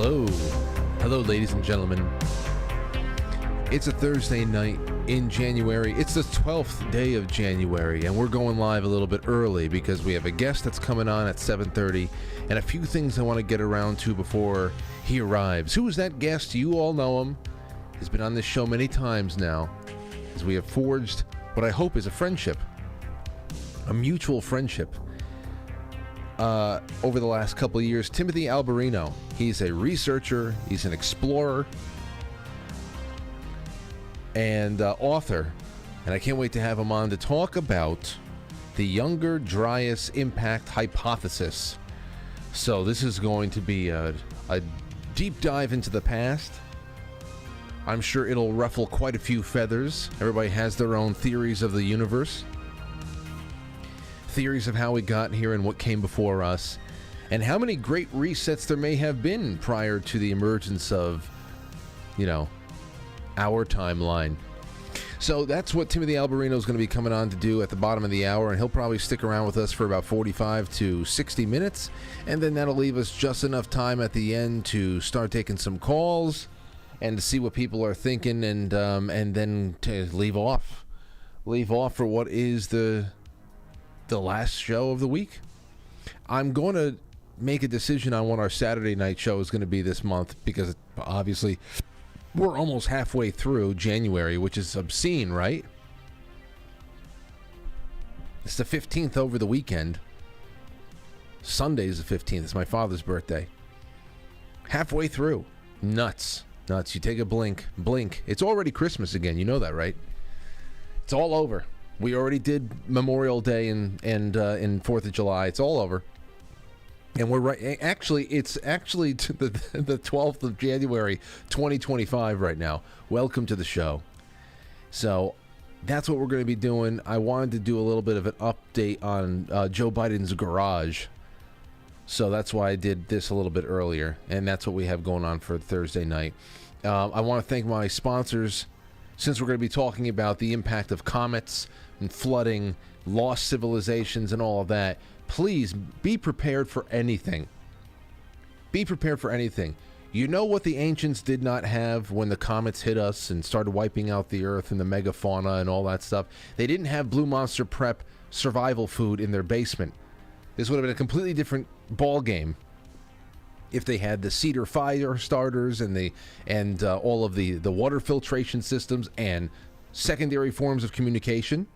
Hello. Hello, ladies and gentlemen. It's a Thursday night in January. It's the 12th day of January, and we're going live a little bit early because we have a guest that's coming on at 7:30 and a few things I want to get around to before he arrives. Who is that guest? You all know him. He's been on this show many times now, as we have forged what I hope is a friendship, a mutual friendship. Over the last couple of years, Timothy Alberino. He's a researcher, he's an explorer, and author. And I can't wait to have him on to talk about the Younger Dryas Impact Hypothesis. So this is going to be a deep dive into the past. I'm sure it'll ruffle quite a few feathers. Everybody has their own theories of the universe. Theories of how we got here and what came before us, and how many great resets there may have been prior to the emergence of, our timeline. So that's what Timothy Alberino is going to be coming on to do at the bottom of the hour, and he'll probably stick around with us for about 45 to 60 minutes, and then that'll leave us just enough time at the end to start taking some calls and to see what people are thinking, and then to leave off for what is the last show of the week. I'm going to make a decision on what our Saturday night show is going to be this month, because obviously we're almost halfway through January, which is obscene, right? It's the 15th over the weekend. Sunday is the 15th. It's my father's birthday. Halfway through. Nuts. You take a blink. It's already Christmas again. You know that, right? It's all over. We already did Memorial Day and 4th of July. It's all over. And we're right. Actually, it's actually to the 12th of January, 2025 right now. Welcome to the show. So that's what we're going to be doing. I wanted to do a little bit of an update on Joe Biden's garage. So that's why I did this a little bit earlier. And that's what we have going on for Thursday night. I want to thank my sponsors, since we're going to be talking about the impact of comets and flooding, lost civilizations, and all of that. Please be prepared for anything. Be prepared for anything. You know what the ancients did not have when the comets hit us and started wiping out the earth and the megafauna and all that stuff? They didn't have Blue Monster Prep survival food in their basement. This would have been a completely different ball game if they had the cedar fire starters and all of the water filtration systems and secondary forms of communication.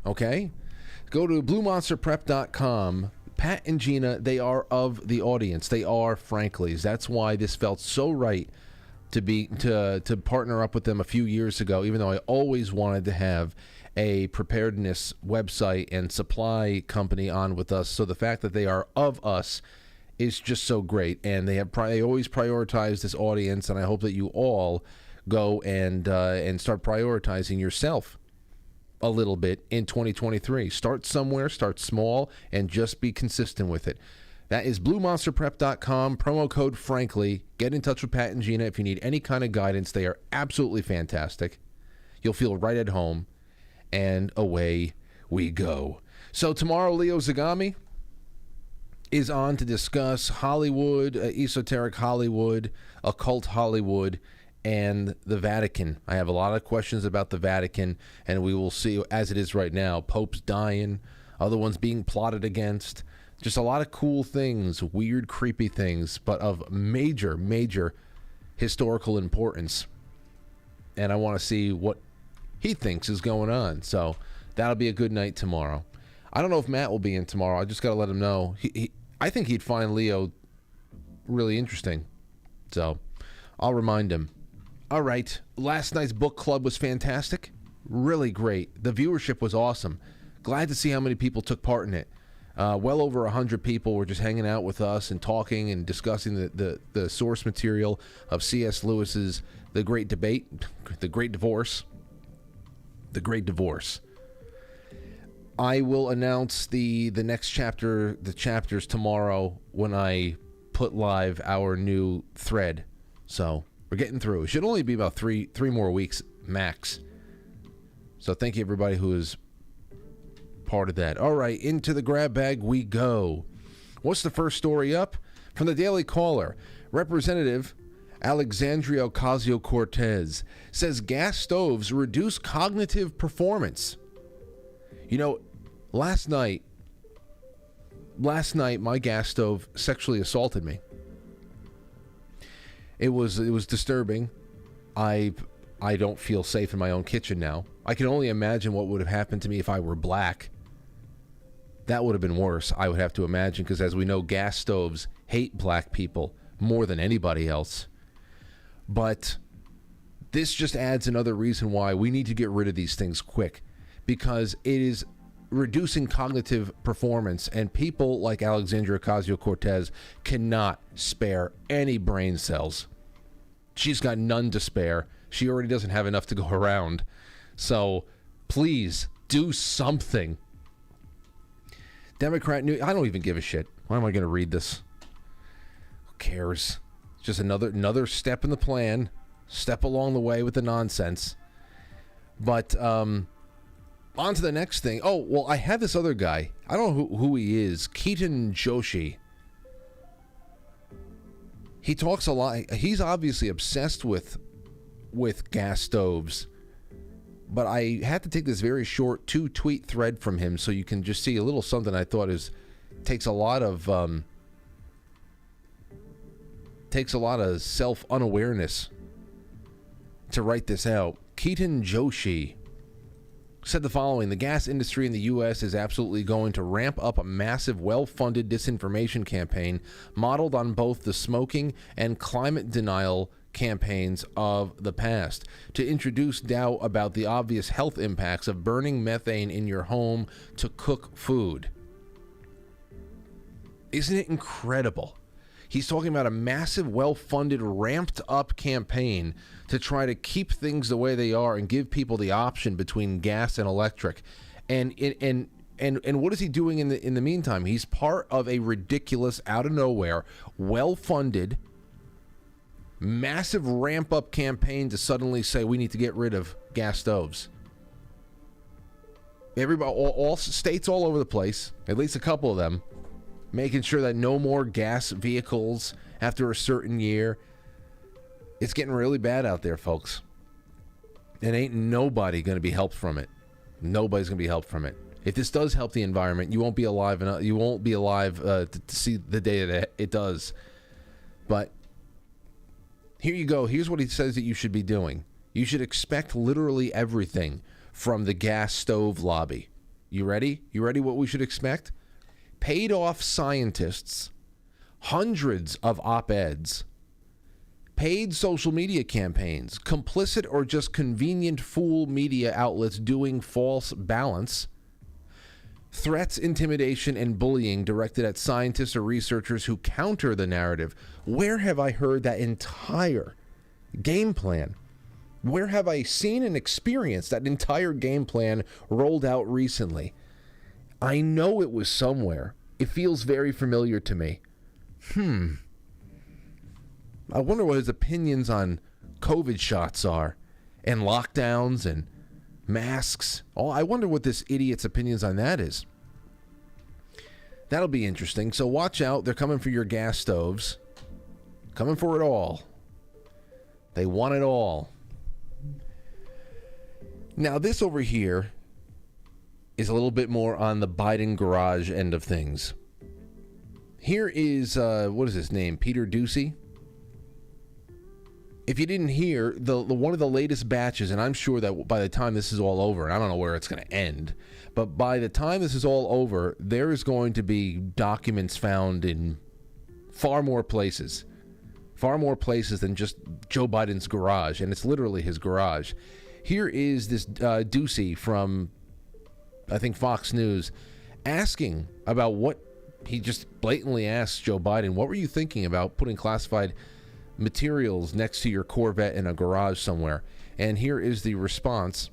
Okay? Go to BlueMonsterPrep.com. Pat and Gina, they are of the audience. They are Franklies. That's why this felt so right to partner up with them a few years ago, even though I always wanted to have a preparedness website and supply company on with us. So the fact that they are of us is just so great, and they always prioritize this audience, and I hope that you all go and start prioritizing yourself a little bit in 2023. Start somewhere, start small, and just be consistent with it. That is BlueMonsterPrep.com, promo code Frankly. Get in touch with Pat and Gina if you need any kind of guidance. They are absolutely fantastic. You'll feel right at home, and away we go. So tomorrow, Leo Zagami is on to discuss Hollywood, esoteric Hollywood, occult Hollywood, and the Vatican. I have a lot of questions about the Vatican, and we will see, as it is right now, popes dying, other ones being plotted against, just a lot of cool things, weird, creepy things, but of major, major historical importance. And I want to see what he thinks is going on. So that'll be a good night tomorrow. I don't know if Matt will be in tomorrow. I just got to let him know. I think he'd find Leo really interesting. So I'll remind him. All right. Last night's book club was fantastic. Really great. The viewership was awesome. Glad to see how many people took part in it. Well over 100 people were just hanging out with us and talking and discussing the source material of C.S. Lewis's The Great Debate, The Great Divorce. The Great Divorce. I will announce the next chapter, the chapters tomorrow when I put live our new thread. So we're getting through. It should only be about three more weeks max. So thank you everybody who is part of that. All right, into the grab bag we go. What's the first story up? From the Daily Caller. Representative Alexandria Ocasio-Cortez says gas stoves reduce cognitive performance. You know, last night my gas stove sexually assaulted me. It was disturbing. I don't feel safe in my own kitchen now. I can only imagine what would have happened to me if I were black. That would have been worse, I would have to imagine, because as we know, gas stoves hate black people more than anybody else. But this just adds another reason why we need to get rid of these things quick, because it is reducing cognitive performance, and people like Alexandria Ocasio-Cortez cannot spare any brain cells. She's got none to spare. She already doesn't have enough to go around. So please do something. Democrat news. I don't even give a shit. Why am I going to read this? Who cares? Just another step in the plan, step along the way with the nonsense. But on to the next thing. Oh, well, I have this other guy. I don't know who he is. Keaton Joshi. He talks a lot. He's obviously obsessed with gas stoves. But I had to take this very short 2-tweet thread from him so you can just see a little something I thought takes a lot of self-unawareness to write this out. Keaton Joshi said the following: the gas industry in the U.S. is absolutely going to ramp up a massive, well-funded disinformation campaign modeled on both the smoking and climate denial campaigns of the past to introduce doubt about the obvious health impacts of burning methane in your home to cook food. Isn't it incredible? He's talking about a massive, well-funded, ramped-up campaign to try to keep things the way they are and give people the option between gas and electric. And what is he doing in the meantime? He's part of a ridiculous, out of nowhere, well-funded, massive ramp-up campaign to suddenly say we need to get rid of gas stoves. Everybody, all states all over the place, at least a couple of them, making sure that no more gas vehicles after a certain year. It's getting really bad out there, folks. And ain't nobody going to be helped from it. Nobody's going to be helped from it. If this does help the environment, you won't be alive. You won't be alive to see the day that it does. But here you go. Here's what he says that you should be doing. You should expect literally everything from the gas stove lobby. You ready? You ready what we should expect? Paid off scientists, hundreds of op-eds, paid social media campaigns, complicit or just convenient fool media outlets doing false balance, threats, intimidation, and bullying directed at scientists or researchers who counter the narrative. Where have I heard that entire game plan? Where have I seen and experienced that entire game plan rolled out recently? I know it was somewhere. It feels very familiar to me. I wonder what his opinions on COVID shots are, and lockdowns, and masks. Oh, I wonder what this idiot's opinions on that is. That'll be interesting. So watch out. They're coming for your gas stoves. Coming for it all. They want it all. Now, this over here is a little bit more on the Biden garage end of things. Here is, what is his name? Peter Doocy. If you didn't hear, the one of the latest batches, and I'm sure that by the time this is all over, and I don't know where it's going to end, but by the time this is all over, there is going to be documents found in far more places than just Joe Biden's garage, and it's literally his garage. Here is this Doocy from, I think, Fox News, asking about what he just blatantly asked Joe Biden, what were you thinking about putting classified materials next to your Corvette in a garage somewhere? And here is the response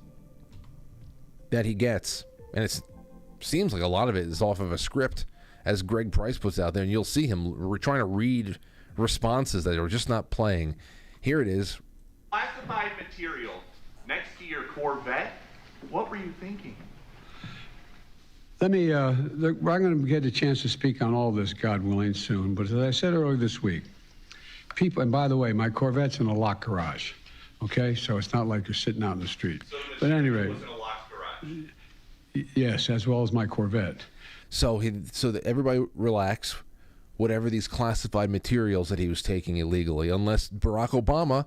that he gets. And it seems like a lot of it is off of a script, as Greg Price puts out there, and you'll see him trying to read responses that are just not playing. Here it is. Classified material next to your Corvette? What were you thinking? Let me, I'm going to get a chance to speak on all this, God willing, soon. But as I said earlier this week, people, and by the way, my Corvette's in a locked garage, okay? So it's not like you're sitting out in the street. So But anyway, was in a locked garage. yes, as well as my Corvette. So that everybody relax, whatever these classified materials that he was taking illegally, unless Barack Obama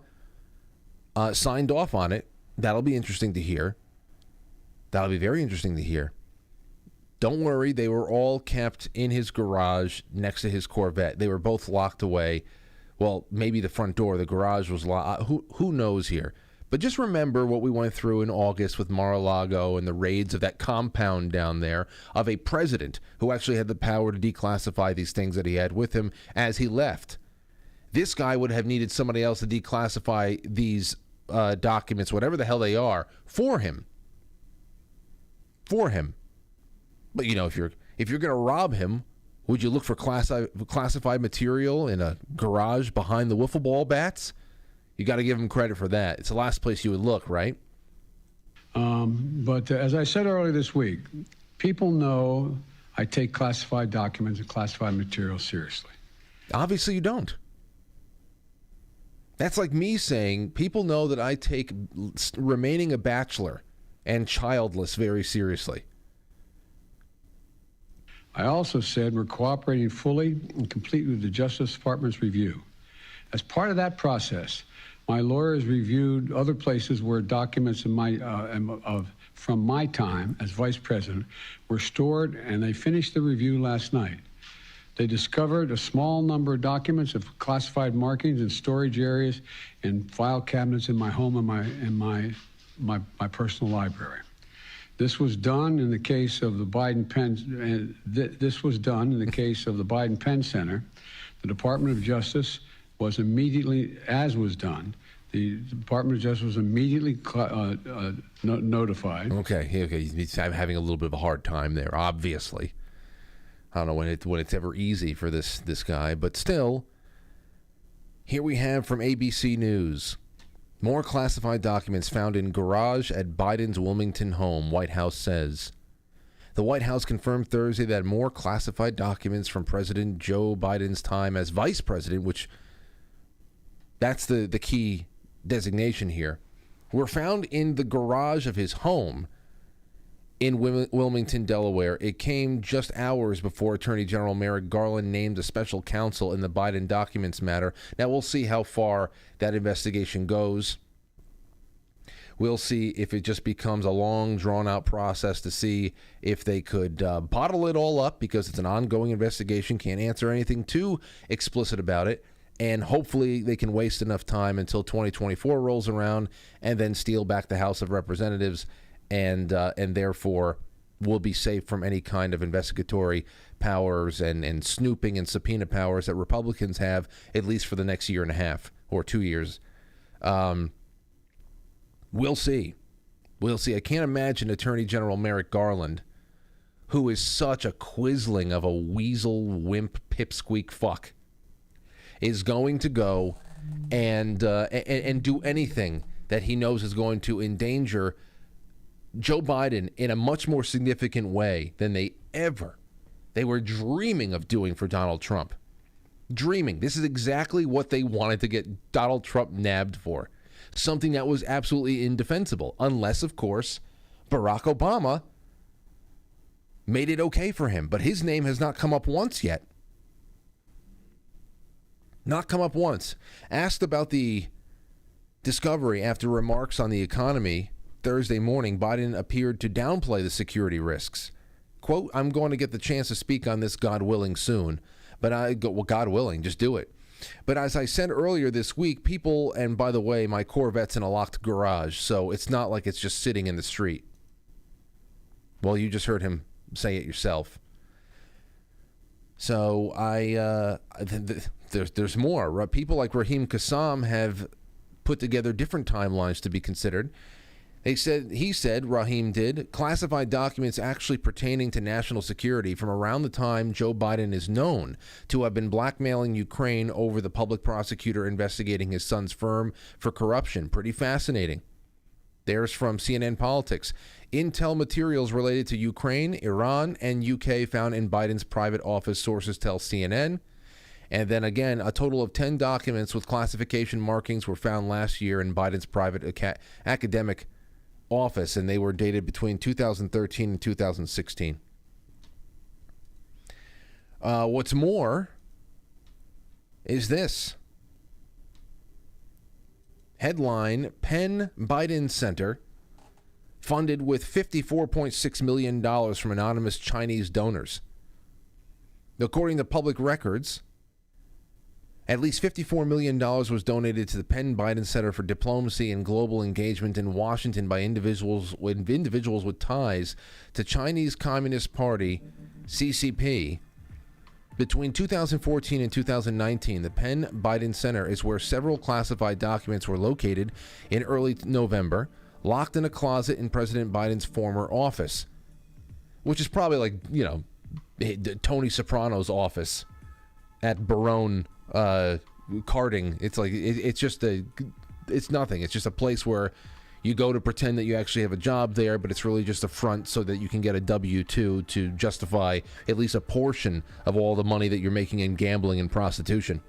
signed off on it. That'll be interesting to hear. That'll be very interesting to hear. Don't worry, they were all kept in his garage next to his Corvette. They were both locked away. Well, maybe the front door, the garage was locked. Who knows here? But just remember what we went through in August with Mar-a-Lago and the raids of that compound down there of a president who actually had the power to declassify these things that he had with him as he left. This guy would have needed somebody else to declassify these documents, whatever the hell they are, for him. For him. But, you know, if you're going to rob him, would you look for classified material in a garage behind the wiffle ball bats? You got to give him credit for that. It's the last place you would look, right? But as I said earlier this week, people know I take classified documents and classified material seriously. Obviously you don't. That's like me saying people know that I take remaining a bachelor and childless very seriously. I also said we're cooperating fully and completely with the Justice Department's review. As part of that process, my lawyers reviewed other places where documents from my time as vice president were stored, and they finished the review last night. They discovered a small number of documents of classified markings in storage areas and file cabinets in my home and my personal library. This was done in the case of the Biden Penn. This was done in the case of the Biden Penn Center. The Department of Justice was immediately, as was done, the Department of Justice was immediately notified. Okay, he's having a little bit of a hard time there, obviously. I don't know when it's ever easy for this guy, but still, here we have from ABC News. More classified documents found in garage at Biden's Wilmington home, White House says. The White House confirmed Thursday that more classified documents from President Joe Biden's time as vice president, which that's the key designation here, were found in the garage of his home in Wilmington, Delaware. It came just hours before Attorney General Merrick Garland named a special counsel in the Biden documents matter. Now, we'll see how far that investigation goes. We'll see if it just becomes a long, drawn-out process to see if they could bottle it all up, because it's an ongoing investigation, can't answer anything too explicit about it, and hopefully they can waste enough time until 2024 rolls around and then steal back the House of Representatives, and therefore will be safe from any kind of investigatory powers and snooping and subpoena powers that Republicans have, at least for the next year and a half or 2 years. We'll see. We'll see. I can't imagine Attorney General Merrick Garland, who is such a quisling of a weasel, wimp, pipsqueak fuck, is going to go and do anything that he knows is going to endanger Joe Biden in a much more significant way than they were dreaming of doing for Donald Trump. Dreaming. This is exactly what they wanted to get Donald Trump nabbed for. Something that was absolutely indefensible, unless, of course, Barack Obama made it okay for him. But his name has not come up once yet. Not come up once. Asked about the discovery after remarks on the economy Thursday morning, Biden appeared to downplay the security risks. Quote, "I'm going to get the chance to speak on this, God willing, soon. But God willing, just do it. But as I said earlier this week, people, and by the way, my Corvette's in a locked garage, so it's not like it's just sitting in the street." Well, you just heard him say it yourself. So there's more. People like Raheem Kassam have put together different timelines to be considered. He said, Raheem did, classified documents actually pertaining to national security from around the time Joe Biden is known to have been blackmailing Ukraine over the public prosecutor investigating his son's firm for corruption. Pretty fascinating. There's from CNN Politics. Intel materials related to Ukraine, Iran, and UK found in Biden's private office, sources tell CNN. And then again, a total of 10 documents with classification markings were found last year in Biden's private academic office, and they were dated between 2013 and 2016. What's more is this. Headline, Penn Biden Center funded with $54.6 million from anonymous Chinese donors. According to public records, at least $54 million was donated to the Penn Biden Center for Diplomacy and Global Engagement in Washington by individuals with ties to Chinese Communist Party, CCP. Between 2014 and 2019, the Penn Biden Center is where several classified documents were located in early November, locked in a closet in President Biden's former office, which is probably like, you know, Tony Soprano's office at Barone Karting. It's like it's nothing. It's just a place where you go to pretend that you actually have a job there, but it's really just a front so that you can get a W-2 to justify at least a portion of all the money that you're making in gambling and prostitution.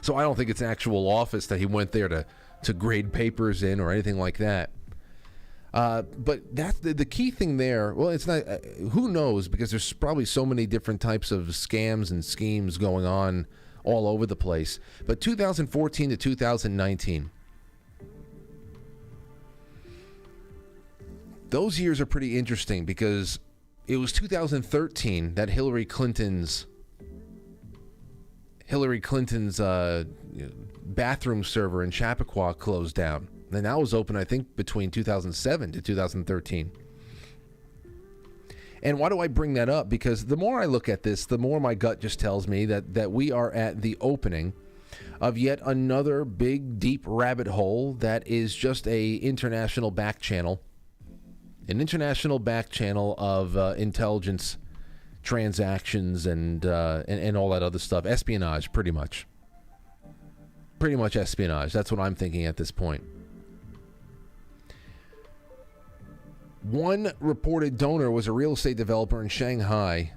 So I don't think it's an actual office that he went there to grade papers in or anything like that. But that's the key thing there. Well, it's not, who knows, because there's probably so many different types of scams and schemes going on all over the place. But 2014 to 2019, those years are pretty interesting because it was 2013 that Hillary Clinton's bathroom server in Chappaqua closed down. And that was open, I think, between 2007 to 2013. And why do I bring that up? Because the more I look at this, the more my gut just tells me that we are at the opening of yet another big, deep rabbit hole that is just a international back channel. An international back channel of intelligence transactions and all that other stuff. Espionage, pretty much. Pretty much espionage. That's what I'm thinking at this point. One reported donor was a real estate developer in Shanghai.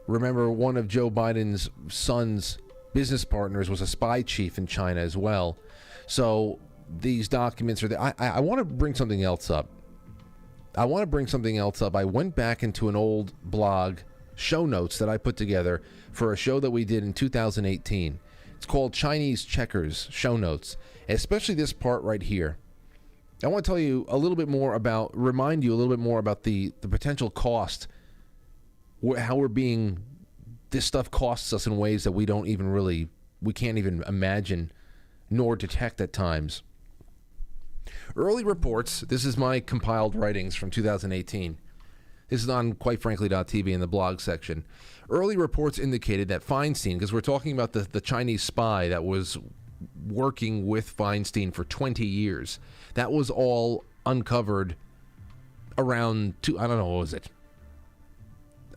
Remember, one of Joe Biden's son's business partners was a spy chief in China as well. So these documents are there. I want to bring something else up. I went back into an old blog show notes that I put together for a show that we did in 2018. It's called Chinese Checkers Show Notes, especially this part right here. I want to tell you a little bit more about, remind you a little bit more about the potential cost, how this stuff costs us in ways that we can't even imagine nor detect at times. Early reports, this is my compiled writings from 2018. This is on quitefrankly.tv in the blog section. Early reports indicated that Feinstein, because we're talking about the Chinese spy that was working with Feinstein for 20 years, that was all uncovered around, I don't know, what was it?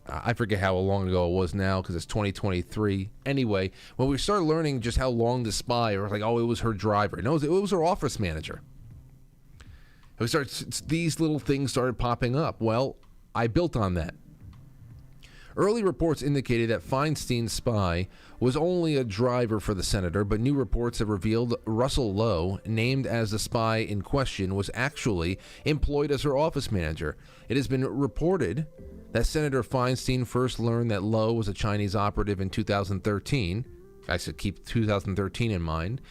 I forget how long ago it was now because it's 2023. Anyway, when we started learning just how long the spy, or like, oh, it was her driver. No, it was her office manager. These little things started popping up. Well, I built on that. Early reports indicated that Feinstein's spy was only a driver for the senator, but new reports have revealed Russell Lowe, named as the spy in question, was actually employed as her office manager. It has been reported that Senator Feinstein first learned that Lowe was a Chinese operative in 2013. I should keep 2013 in mind.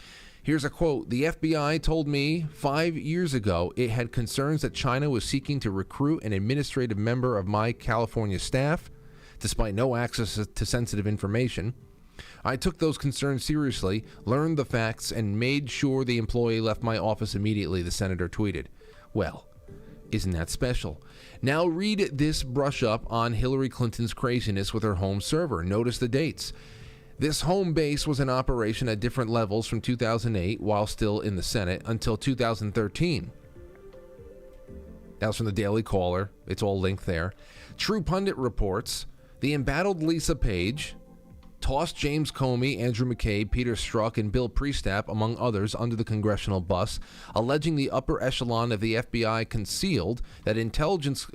Here's a quote. "The FBI told me 5 years ago it had concerns that China was seeking to recruit an administrative member of my California staff, despite no access to sensitive information. I took those concerns seriously, learned the facts, and made sure the employee left my office immediately," the senator tweeted. Well, isn't that special? Now read this brush up on Hillary Clinton's craziness with her home server. Notice the dates. This home base was in operation at different levels from 2008, while still in the Senate, until 2013. That was from the Daily Caller. It's all linked there. True Pundit reports the embattled Lisa Page tossed James Comey, Andrew McCabe, Peter Strzok, and Bill Priestap, among others, under the congressional bus, alleging the upper echelon of the FBI concealed intelligence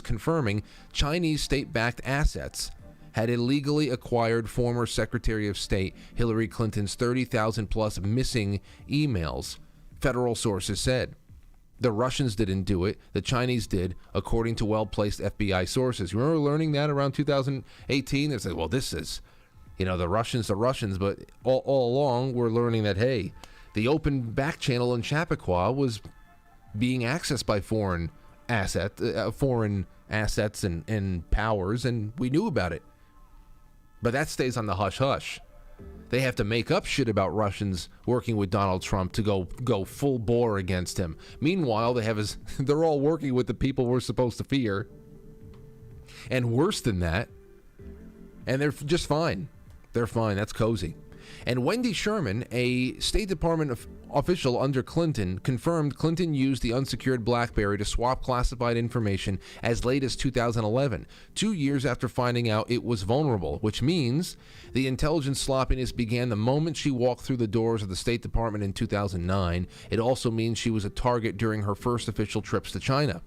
confirming Chinese state-backed assets had illegally acquired former Secretary of State Hillary Clinton's 30,000 plus missing emails, federal sources said. The Russians didn't do it. The Chinese did, according to well-placed FBI sources. You remember learning that around 2018? They said, well, this is, the Russians, but all along we're learning that, hey, the open back channel in Chappaqua was being accessed by foreign assets and powers, and we knew about it. But that stays on the hush-hush. They have to make up shit about Russians working with Donald Trump to go full bore against him. Meanwhile, they're all working with the people we're supposed to fear. And worse than that, and they're just fine. They're fine. That's cozy. And Wendy Sherman, a State Department official under Clinton, confirmed Clinton used the unsecured BlackBerry to swap classified information as late as 2011, 2 years after finding out it was vulnerable, which means the intelligence sloppiness began the moment she walked through the doors of the State Department in 2009. It also means she was a target during her first official trips to China.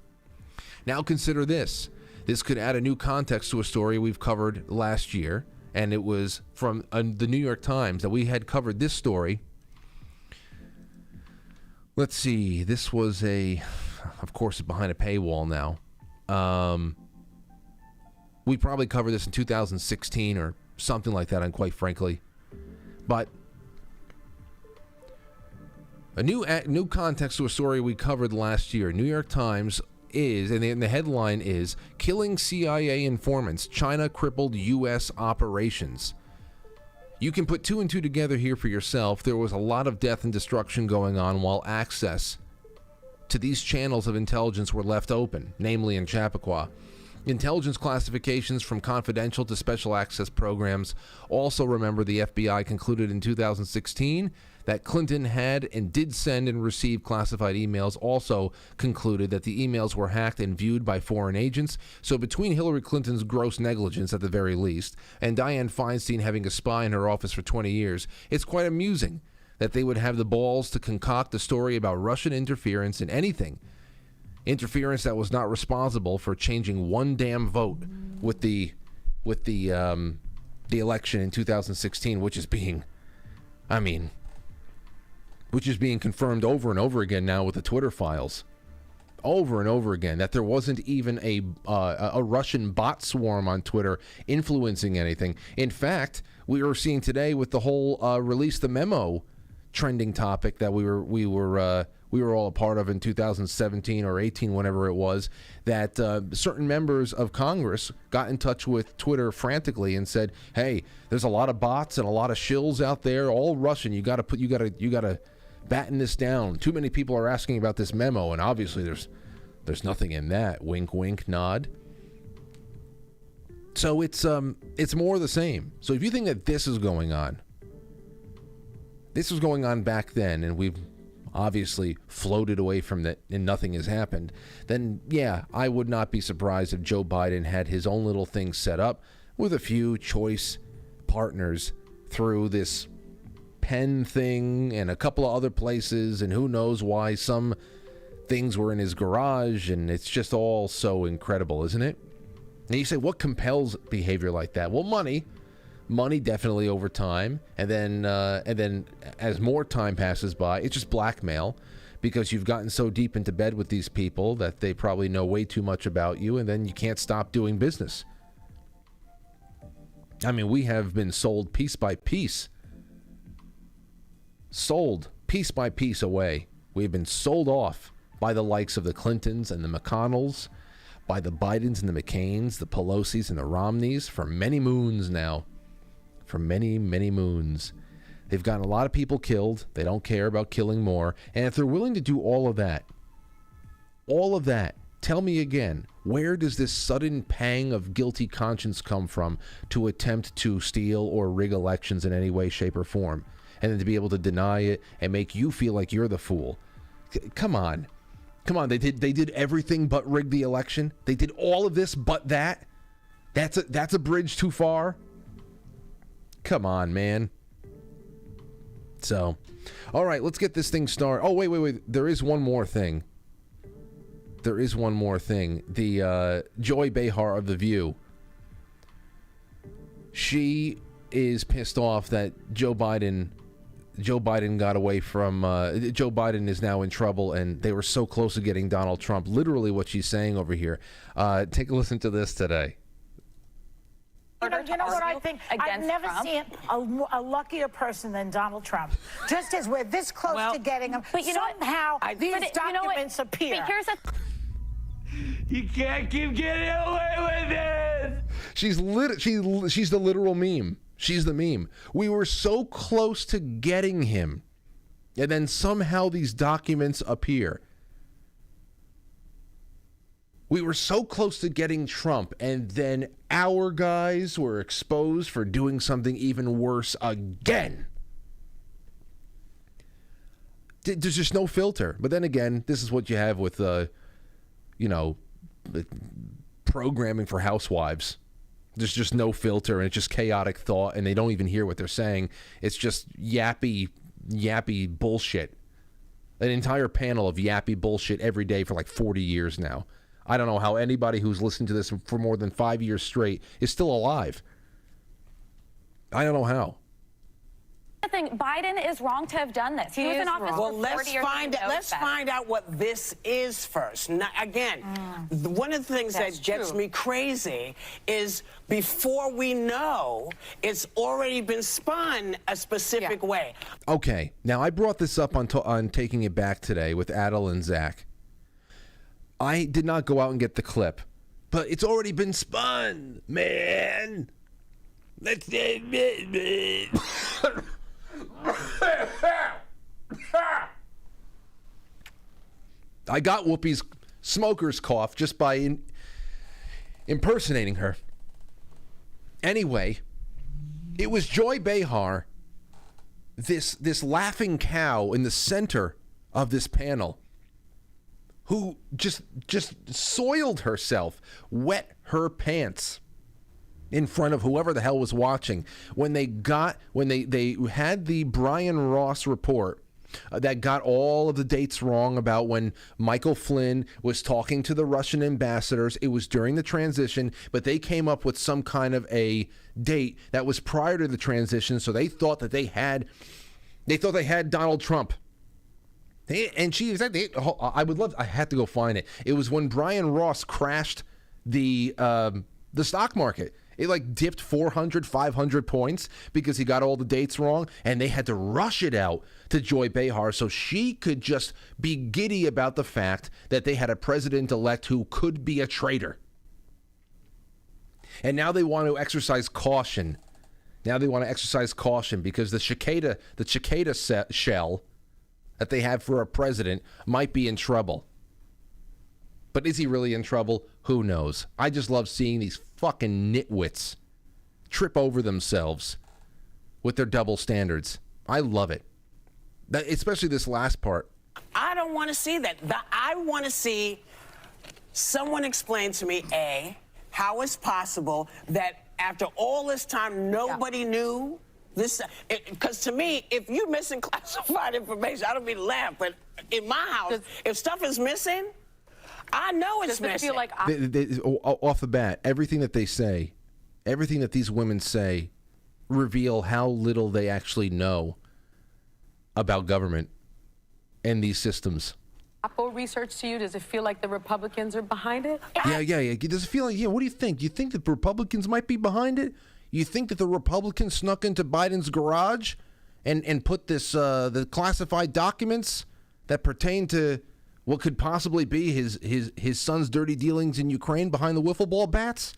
Now consider this. This could add a new context to a story we've covered last year, and it was from the New York Times that we had covered this story. Let's see. This was of course, behind a paywall now. We probably covered this in 2016 or something like that, and quite frankly. But a new context to a story we covered last year. New York Times is, and the headline is, Killing CIA Informants, China Crippled U.S. Operations. You can put two and two together here for yourself. There was a lot of death and destruction going on while access to these channels of intelligence were left open, namely in Chappaqua. Intelligence classifications from confidential to special access programs. Also remember, the FBI concluded in 2016 that Clinton had and did send and receive classified emails. Also concluded that the emails were hacked and viewed by foreign agents. So between Hillary Clinton's gross negligence at the very least and Dianne Feinstein having a spy in her office for 20 years, it's quite amusing that they would have the balls to concoct a story about Russian interference in anything. Interference that was not responsible for changing one damn vote with the election in 2016, which is being confirmed over and over again now with the Twitter files. Over and over again, that there wasn't even a Russian bot swarm on Twitter influencing anything. In fact, we were seeing today with the whole release the memo trending topic that we were all a part of in 2017 or 18, whenever it was, that certain members of Congress got in touch with Twitter frantically and said, "Hey, there's a lot of bots and a lot of shills out there, all Russian. You got to batten this down. Too many people are asking about this memo, and obviously there's nothing in that." Wink, wink, nod. So it's more of the same. So if you think that this was going on back then, and we've obviously floated away from that and nothing has happened, then yeah, I would not be surprised if Joe Biden had his own little thing set up with a few choice partners through this Penn thing and a couple of other places, and who knows why some things were in his garage, and it's just all so incredible, isn't it? And you say, what compels behavior like that? Well, money definitely over time, and then as more time passes by, it's just blackmail, because you've gotten so deep into bed with these people that they probably know way too much about you, and then you can't stop doing business. I mean, we have been sold piece by piece. Sold piece by piece away. We've been sold off by the likes of the Clintons and the McConnells, by the Bidens and the McCains, the Pelosi's and the Romneys for many moons now. For many, many moons. They've gotten a lot of people killed. They don't care about killing more. And if they're willing to do all of that, tell me again, where does this sudden pang of guilty conscience come from to attempt to steal or rig elections in any way, shape, or form? And then to be able to deny it and make you feel like you're the fool. Come on. They did everything but rig the election. They did all of this but that. That's a bridge too far. Come on, man. So, all right, let's get this thing started. Oh, wait. There is one more thing. The Joy Behar of The View She is pissed off that Joe Biden got away from Joe Biden is now in trouble, and they were so close to getting Donald Trump. Literally what she's saying over here. Take a listen to this today. You know what I think? I've never seen a luckier person than Donald Trump. Just as we're this close to getting him, but somehow these documents appear. But here's You can't keep getting away with it. She's the literal meme. She's the meme. We were so close to getting him, and then somehow these documents appear. We were so close to getting Trump, and then our guys were exposed for doing something even worse again. There's just no filter. But then again, this is what you have with, programming for housewives. There's just no filter, and it's just chaotic thought, and they don't even hear what they're saying. It's just yappy bullshit. An entire panel of yappy bullshit every day for like 40 years now. I don't know how anybody who's listened to this for more than 5 years straight is still alive. I don't know how. the thing. Biden is wrong to have done this. He was in office for 40 years. Let's find out what this is first. Now, again, one of the things that gets me crazy is before we know, it's already been spun a specific way. Okay, now I brought this up on Taking It Back today with Adel and Zach. I did not go out and get the clip, but it's already been spun, man. Let's I got Whoopi's smoker's cough just by impersonating her. Anyway, it was Joy Behar, this laughing cow in the center of this panel, who just soiled herself, wet her pants in front of whoever the hell was watching when they had the Brian Ross report that got all of the dates wrong about when Michael Flynn was talking to the Russian ambassadors. It was during the transition, but they came up with some kind of a date that was prior to the transition, so they thought that they had Donald Trump. And she said, I had to go find it. It was when Brian Ross crashed the stock market. It like dipped 400, 500 points because he got all the dates wrong, and they had to rush it out to Joy Behar so she could just be giddy about the fact that they had a president-elect who could be a traitor. And now they want to exercise caution. Because the cicada shell that they have for a president might be in trouble. But is he really in trouble? Who knows? I just love seeing these fucking nitwits trip over themselves with their double standards. I love it. Especially this last part. I don't want to see that. I want to see someone explain to me, A, how it's possible that after all this time nobody knew this. Because to me, if you're missing classified information, I don't mean to laugh, but in my house, if stuff is missing, I know it's missing. Feel like off the bat, everything that they say, everything that these women say, reveal how little they actually know about government and these systems. Apple research to you, does it feel like the Republicans are behind it? Yeah. Does it feel like, what do you think? Do you think that the Republicans might be behind it? You think that the Republicans snuck into Biden's garage and put this the classified documents that pertain to what could possibly be his son's dirty dealings in Ukraine behind the wiffle ball bats?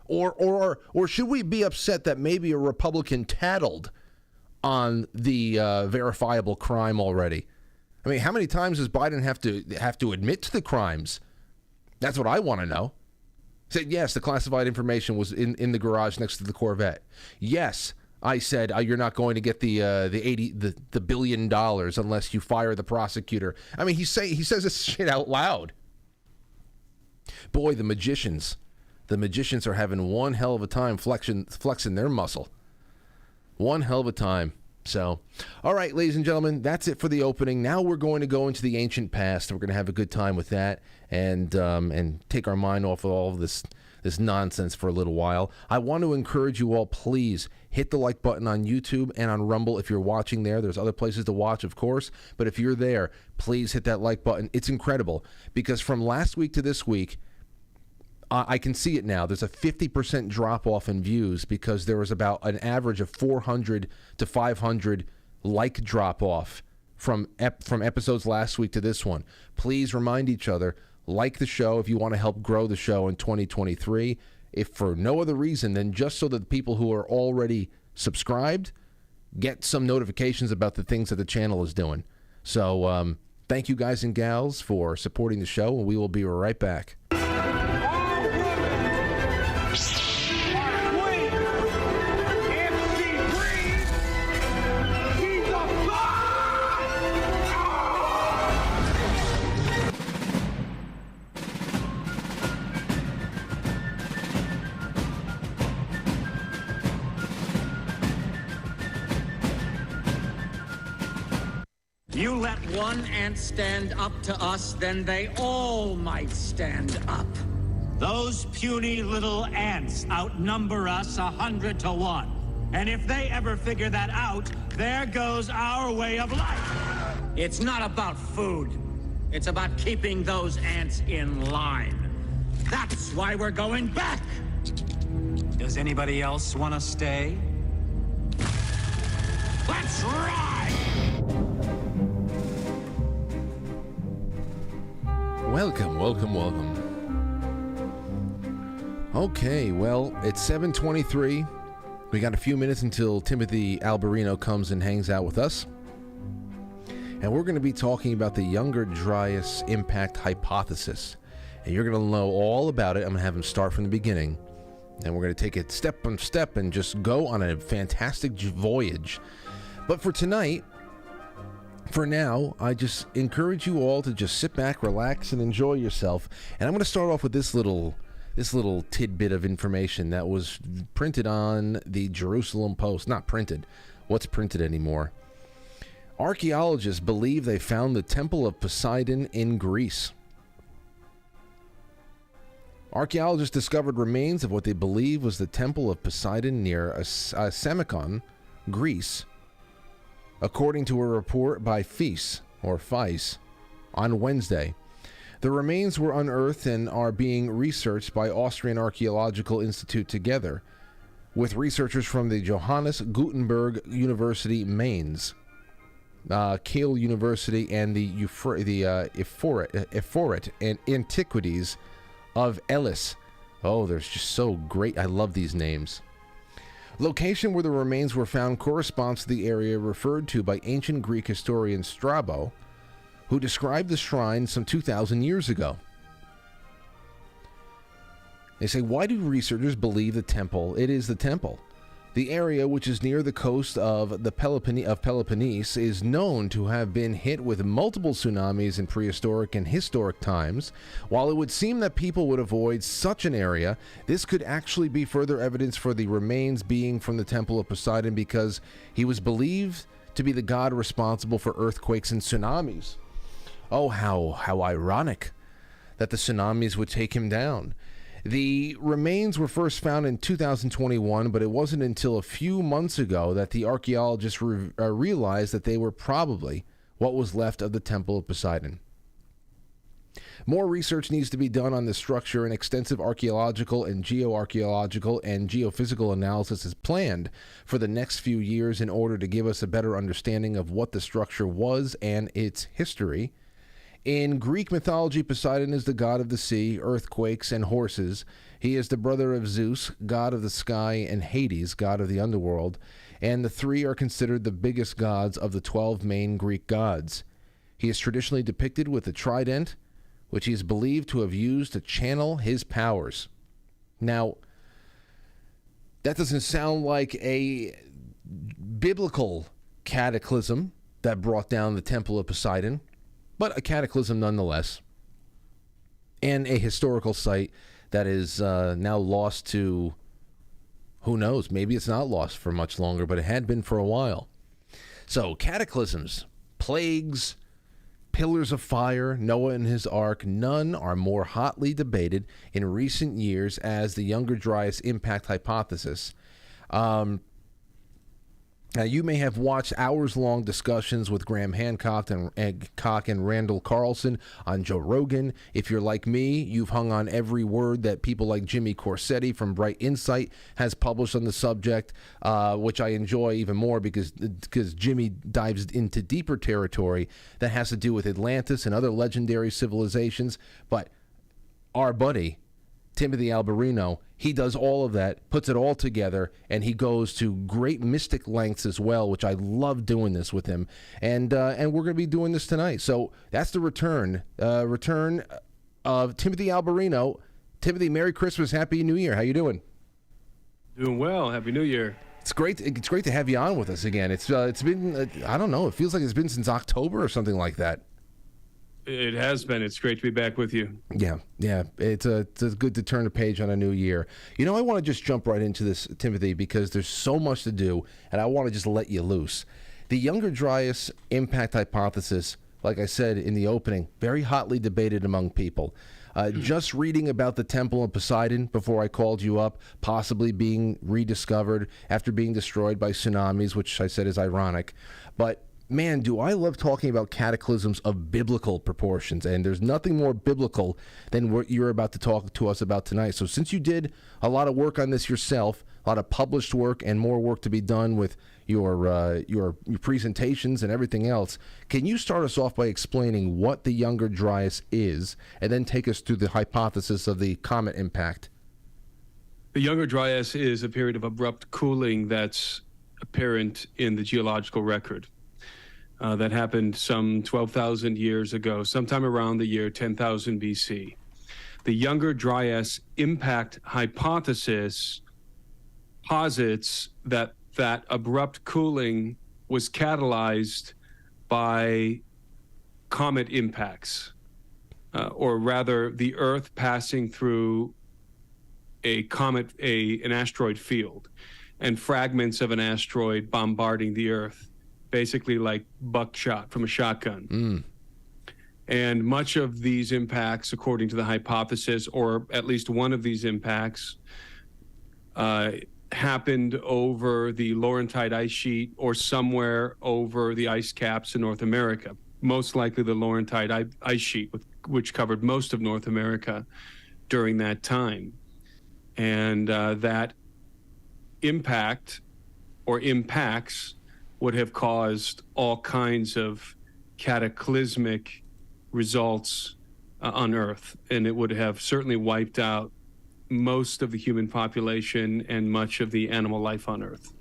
Or should we be upset that maybe a Republican tattled on the verifiable crime already? I mean, how many times does Biden have to admit to the crimes? That's what I want to know. Said, yes, the classified information was in the garage next to the Corvette. Yes, I said you're not going to get the $1 billion unless you fire the prosecutor. I mean, he says this shit out loud. Boy, the magicians are having one hell of a time flexing their muscle. One hell of a time. So, all right, ladies and gentlemen, that's it for the opening. Now we're going to go into the ancient past. We're going to have a good time with that and take our mind off of all of this nonsense for a little while. I want to encourage you all, please hit the like button on YouTube and on Rumble if you're watching there. There's other places to watch, of course, but if you're there, please hit that like button. It's incredible because from last week to this week, I can see it now. There's a 50% drop-off in views because there was about an average of 400 to 500 like drop-off from episodes last week to this one. Please remind each other, like the show if you want to help grow the show in 2023. If for no other reason than just so that the people who are already subscribed get some notifications about the things that the channel is doing. So thank you guys and gals for supporting the show, and we will be right back. You let one ant stand up to us, then they all might stand up. Those puny little ants outnumber us 100 to 1. And if they ever figure that out, there goes our way of life. It's not about food. It's about keeping those ants in line. That's why we're going back. Does anybody else want to stay? Let's ride! Welcome, welcome, welcome. Okay, well, it's 7:23. We got a few minutes until Timothy Alberino comes and hangs out with us. And we're going to be talking about the Younger Dryas Impact Hypothesis. And you're going to know all about it. I'm going to have him start from the beginning. And we're going to take it step by step and just go on a fantastic voyage. But for tonight, for now, I just encourage you all to just sit back, relax, and enjoy yourself. And I'm going to start off with this little tidbit of information that was printed on the Jerusalem Post. Not printed. What's printed anymore? Archaeologists believe they found the Temple of Poseidon in Greece. Archaeologists discovered remains of what they believe was the Temple of Poseidon near Semikon, Greece, according to a report by FIS on Wednesday. The remains were unearthed and are being researched by Austrian Archaeological Institute together with researchers from the Johannes Gutenberg University Mainz, Kiel University, and the Eforet and Antiquities of Elis. Oh, they're just so great. I love these names. Location where the remains were found corresponds to the area referred to by ancient Greek historian Strabo, who described the shrine some 2,000 years ago. They say, why do researchers believe the temple? It is the temple. The area, which is near the coast of Peloponnese, is known to have been hit with multiple tsunamis in prehistoric and historic times. While it would seem that people would avoid such an area, this could actually be further evidence for the remains being from the Temple of Poseidon, because he was believed to be the god responsible for earthquakes and tsunamis. Oh, how ironic that the tsunamis would take him down. The remains were first found in 2021, but it wasn't until a few months ago that the archaeologists realized that they were probably what was left of the Temple of Poseidon. More research needs to be done on the structure, and extensive archaeological and geoarchaeological and geophysical analysis is planned for the next few years in order to give us a better understanding of what the structure was and its history. In Greek mythology, Poseidon is the god of the sea, earthquakes, and horses. He is the brother of Zeus, god of the sky, and Hades, god of the underworld, and the three are considered the biggest gods of the 12 main Greek gods. He is traditionally depicted with a trident, which he is believed to have used to channel his powers. Now, that doesn't sound like a biblical cataclysm that brought down the Temple of Poseidon, but a cataclysm nonetheless, and a historical site that is now lost to, who knows, maybe it's not lost for much longer, but it had been for a while. So cataclysms, plagues, pillars of fire, Noah and his ark, none are more hotly debated in recent years as the Younger Dryas Impact Hypothesis. Now, you may have watched hours-long discussions with Graham Hancock and Randall Carlson on Joe Rogan. If you're like me, you've hung on every word that people like Jimmy Corsetti from Bright Insight has published on the subject, which I enjoy even more because Jimmy dives into deeper territory that has to do with Atlantis and other legendary civilizations. But our buddy, Timothy Alberino, he does all of that, puts it all together, and he goes to great mystic lengths as well, which I love doing this with him. And we're going to be doing this tonight. So that's the return of Timothy Alberino. Timothy, Merry Christmas, Happy New Year. How you doing? Doing well. Happy New Year. It's great to have you on with us again. It's been I don't know. It feels like it's been since October or something like that. It has been. It's great to be back with you. Yeah. It's good to turn the page on a new year. You know, I want to just jump right into this, Timothy, because there's so much to do, and I want to just let you loose. The Younger Dryas Impact Hypothesis, like I said in the opening, very hotly debated among people. Just reading about the Temple of Poseidon before I called you up, possibly being rediscovered after being destroyed by tsunamis, which I said is ironic. But man, do I love talking about cataclysms of biblical proportions, and there's nothing more biblical than what you're about to talk to us about tonight. So since you did a lot of work on this yourself, a lot of published work and more work to be done with your presentations and everything else, can you start us off by explaining what the Younger Dryas is, and then take us through the hypothesis of the comet impact? The Younger Dryas is a period of abrupt cooling that's apparent in the geological record. That happened some 12,000 years ago, sometime around the year 10,000 BC. The Younger Dryas Impact Hypothesis posits that abrupt cooling was catalyzed by comet impacts, or rather the Earth passing through a comet, an asteroid field, and fragments of an asteroid bombarding the Earth, basically like buckshot from a shotgun. And much of these impacts, according to the hypothesis, or at least one of these impacts, happened over the Laurentide ice sheet or somewhere over the ice caps in North America. Most likely the Laurentide ice sheet, which covered most of North America during that time. And that impact or impacts would have caused all kinds of cataclysmic results on Earth, and it would have certainly wiped out most of the human population and much of the animal life on Earth.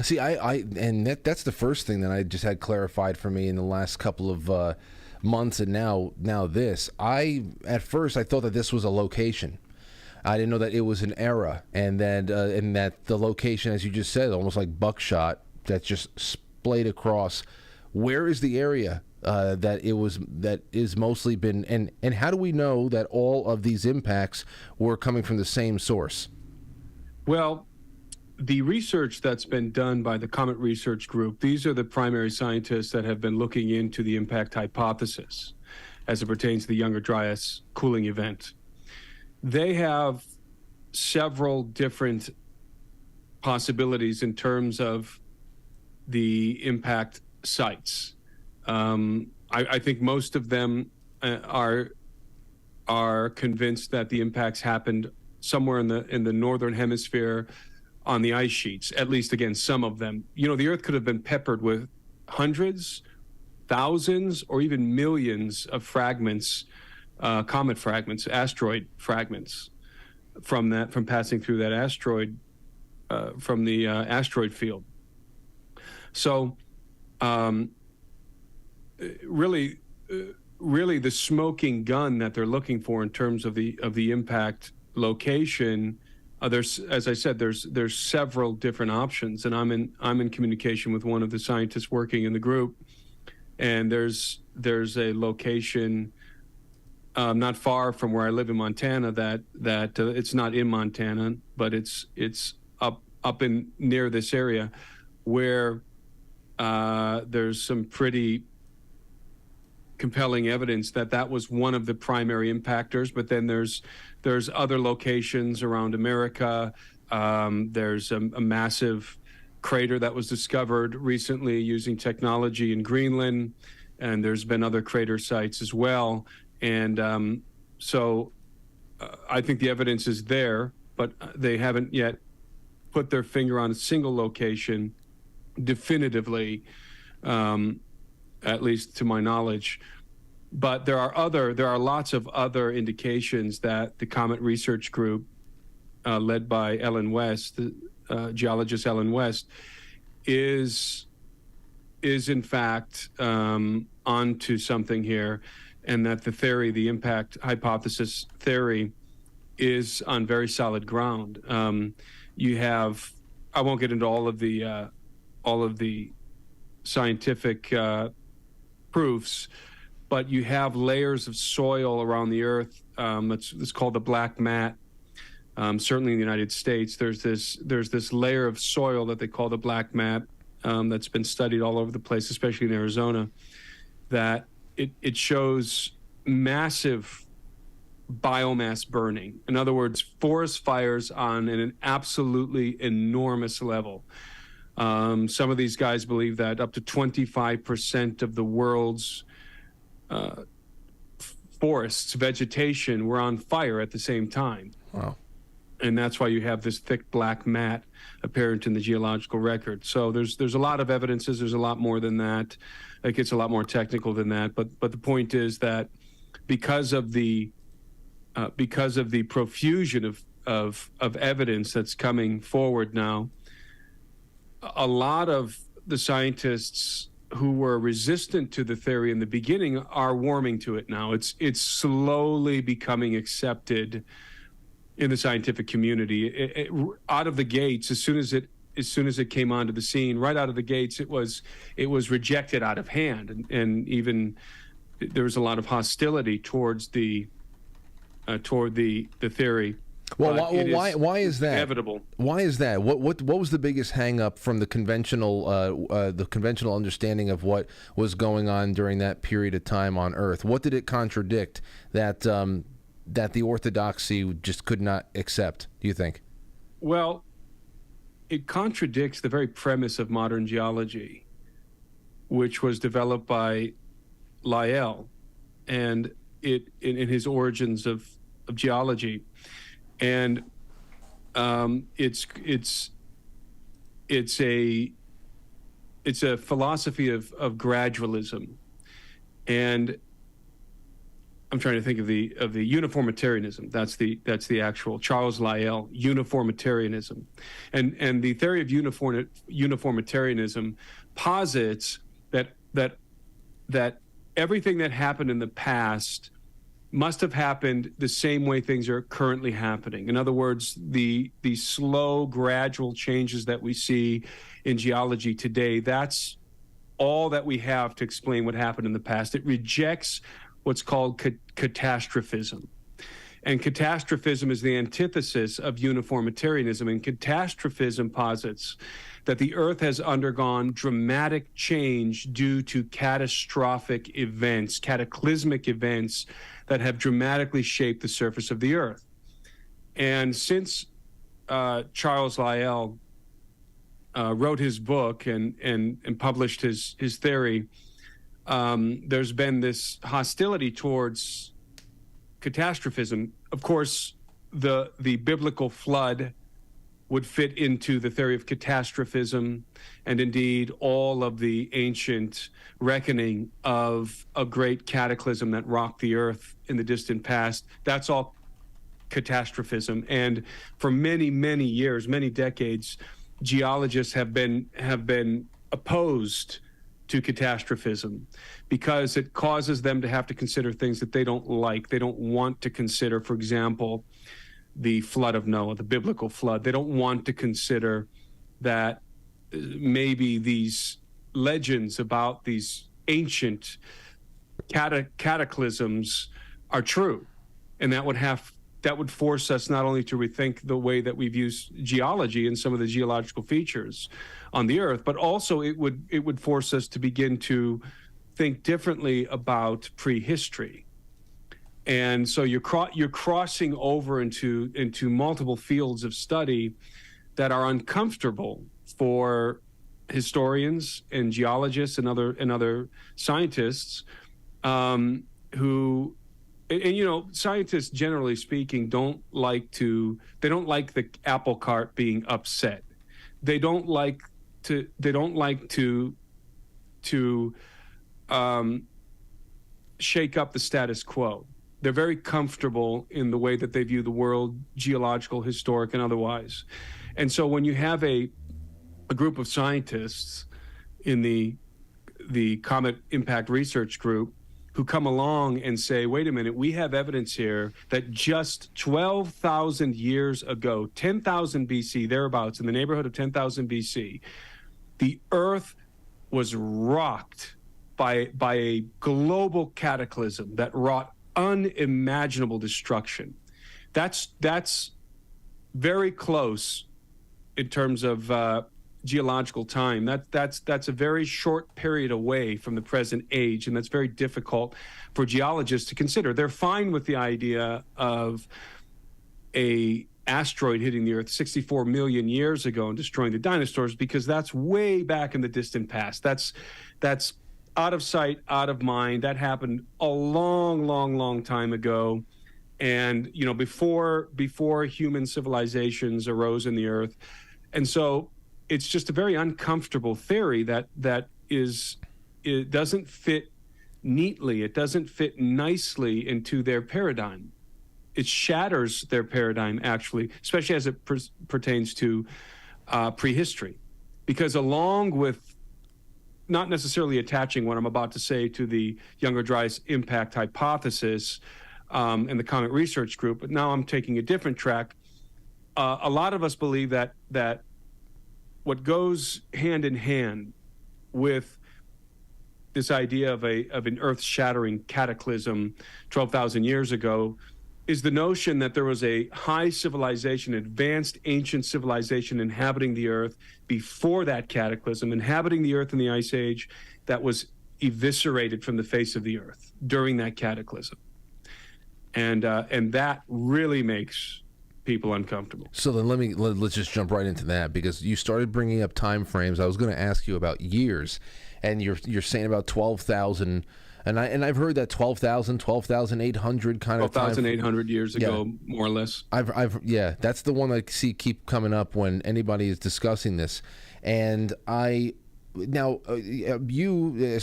See, that's the first thing that I just had clarified for me in the last couple of months, and now this. At first I thought that this was a location. I didn't know that it was an era, and that the location, as you just said, almost like buckshot, that's just splayed across. Where is the area that is mostly been, and how do we know that all of these impacts were coming from the same source? Well, the research that's been done by the Comet Research Group, these are the primary scientists that have been looking into the impact hypothesis as it pertains to the Younger Dryas cooling event. They have several different possibilities in terms of the impact sites. I think most of them are convinced that the impacts happened somewhere in the northern hemisphere on the ice sheets. At least, again, some of them. You know, the Earth could have been peppered with hundreds, thousands, or even millions of fragments, comet fragments, asteroid fragments, from passing through that asteroid, from the asteroid field. So, really, the smoking gun that they're looking for in terms of the impact location, there's, as I said, there's several different options, and I'm in communication with one of the scientists working in the group, and there's a location not far from where I live in Montana that it's not in Montana, but it's up in near this area where there's some pretty compelling evidence that that was one of the primary impactors. But then there's other locations around America. There's a massive crater that was discovered recently using technology in Greenland, and there's been other crater sites as well. And so I think the evidence is there, but they haven't yet put their finger on a single location definitively, at least to my knowledge. But there are lots of other indications that the Comet Research Group, led by Ellen West, geologist Ellen West, is in fact onto something here, and that the theory, the impact hypothesis theory, is on very solid ground. You have, I won't get into all of the scientific proofs, but you have layers of soil around the Earth. It's called the black mat. Certainly in the United States, there's this layer of soil that they call the black mat, that's been studied all over the place, especially in Arizona, that it shows massive biomass burning. In other words, forest fires on an absolutely enormous level. Some of these guys believe that up to 25% of the world's forests, vegetation, were on fire at the same time. Wow. And that's why you have this thick black mat apparent in the geological record. So there's a lot of evidences. There's a lot more than that. It gets a lot more technical than that. But the point is that because of the profusion of evidence that's coming forward now, a lot of the scientists who were resistant to the theory in the beginning are warming to it now. It's slowly becoming accepted in the scientific community. Out of the gates, as soon as it came onto the scene, right out of the gates, it was rejected out of hand, and even there was a lot of hostility towards the theory. Well, why is that? Inevitable. Why is that? What was the biggest hang up from the conventional understanding of what was going on during that period of time on Earth? What did it contradict that the orthodoxy just could not accept, do you think? Well, it contradicts the very premise of modern geology, which was developed by Lyell and in his Origins of Geology. And it's a philosophy of gradualism, and I'm trying to think of the uniformitarianism. That's the actual Charles Lyell uniformitarianism, and the theory of uniformitarianism posits that everything that happened in the past must have happened the same way things are currently happening. In other words, the slow, gradual changes that we see in geology today, that's all that we have to explain what happened in the past. It rejects what's called catastrophism. And catastrophism is the antithesis of uniformitarianism. And catastrophism posits that the Earth has undergone dramatic change due to catastrophic events, cataclysmic events that have dramatically shaped the surface of the Earth. And since Charles Lyell wrote his book and published his theory, there's been this hostility towards catastrophism. Of course, the biblical flood would fit into the theory of catastrophism, and indeed all of the ancient reckoning of a great cataclysm that rocked the Earth in the distant past. That's all catastrophism. And for many, many years, many decades, geologists have been opposed to catastrophism because it causes them to have to consider things that they don't like. They don't want to consider, for example, the flood of Noah, the biblical flood. They don't want to consider that maybe these legends about these ancient cataclysms are true, and that would force us not only to rethink the way that we view geology and some of the geological features on the Earth, but also it would force us to begin to think differently about prehistory. And so you're crossing over into multiple fields of study that are uncomfortable for historians and geologists and other scientists who, and you know, scientists generally speaking don't like the apple cart being upset. They don't like to shake up the status quo. They're very comfortable in the way that they view the world, geological, historic, and otherwise. And so when you have a group of scientists in the Comet Impact Research Group who come along and say, wait a minute, we have evidence here that just 12,000 years ago, 10,000 BC, thereabouts, in the neighborhood of 10,000 BC, the Earth was rocked by a global cataclysm that wrought unimaginable destruction. That's very close in terms of geological time. That's a very short period away from the present age, and that's very difficult for geologists to consider. They're fine with the idea of a asteroid hitting the Earth 64 million years ago and destroying the dinosaurs, because that's way back in the distant past. That's out of sight, out of mind. That happened a long time ago. And, you know, before human civilizations arose in the Earth. And so it's just a very uncomfortable theory that it doesn't fit neatly. It doesn't fit nicely into their paradigm. It shatters their paradigm, actually, especially as it pertains to prehistory. Because along with not necessarily attaching what I'm about to say to the Younger Dryas Impact Hypothesis and the Comet Research Group, but now I'm taking a different track. A lot of us believe that what goes hand in hand with this idea of an earth-shattering cataclysm 12,000 years ago is the notion that there was a high civilization, advanced ancient civilization inhabiting the Earth before that cataclysm, inhabiting the Earth in the Ice Age, that was eviscerated from the face of the Earth during that cataclysm. And that really makes people uncomfortable. So then let's just jump right into that, because you started bringing up time frames. I was going to ask you about years, and you're saying about 12,000. And I've heard that 12,000, 12,800 kind of 12,800 years ago, more or less. Yeah, that's the one I see keep coming up when anybody is discussing this. And you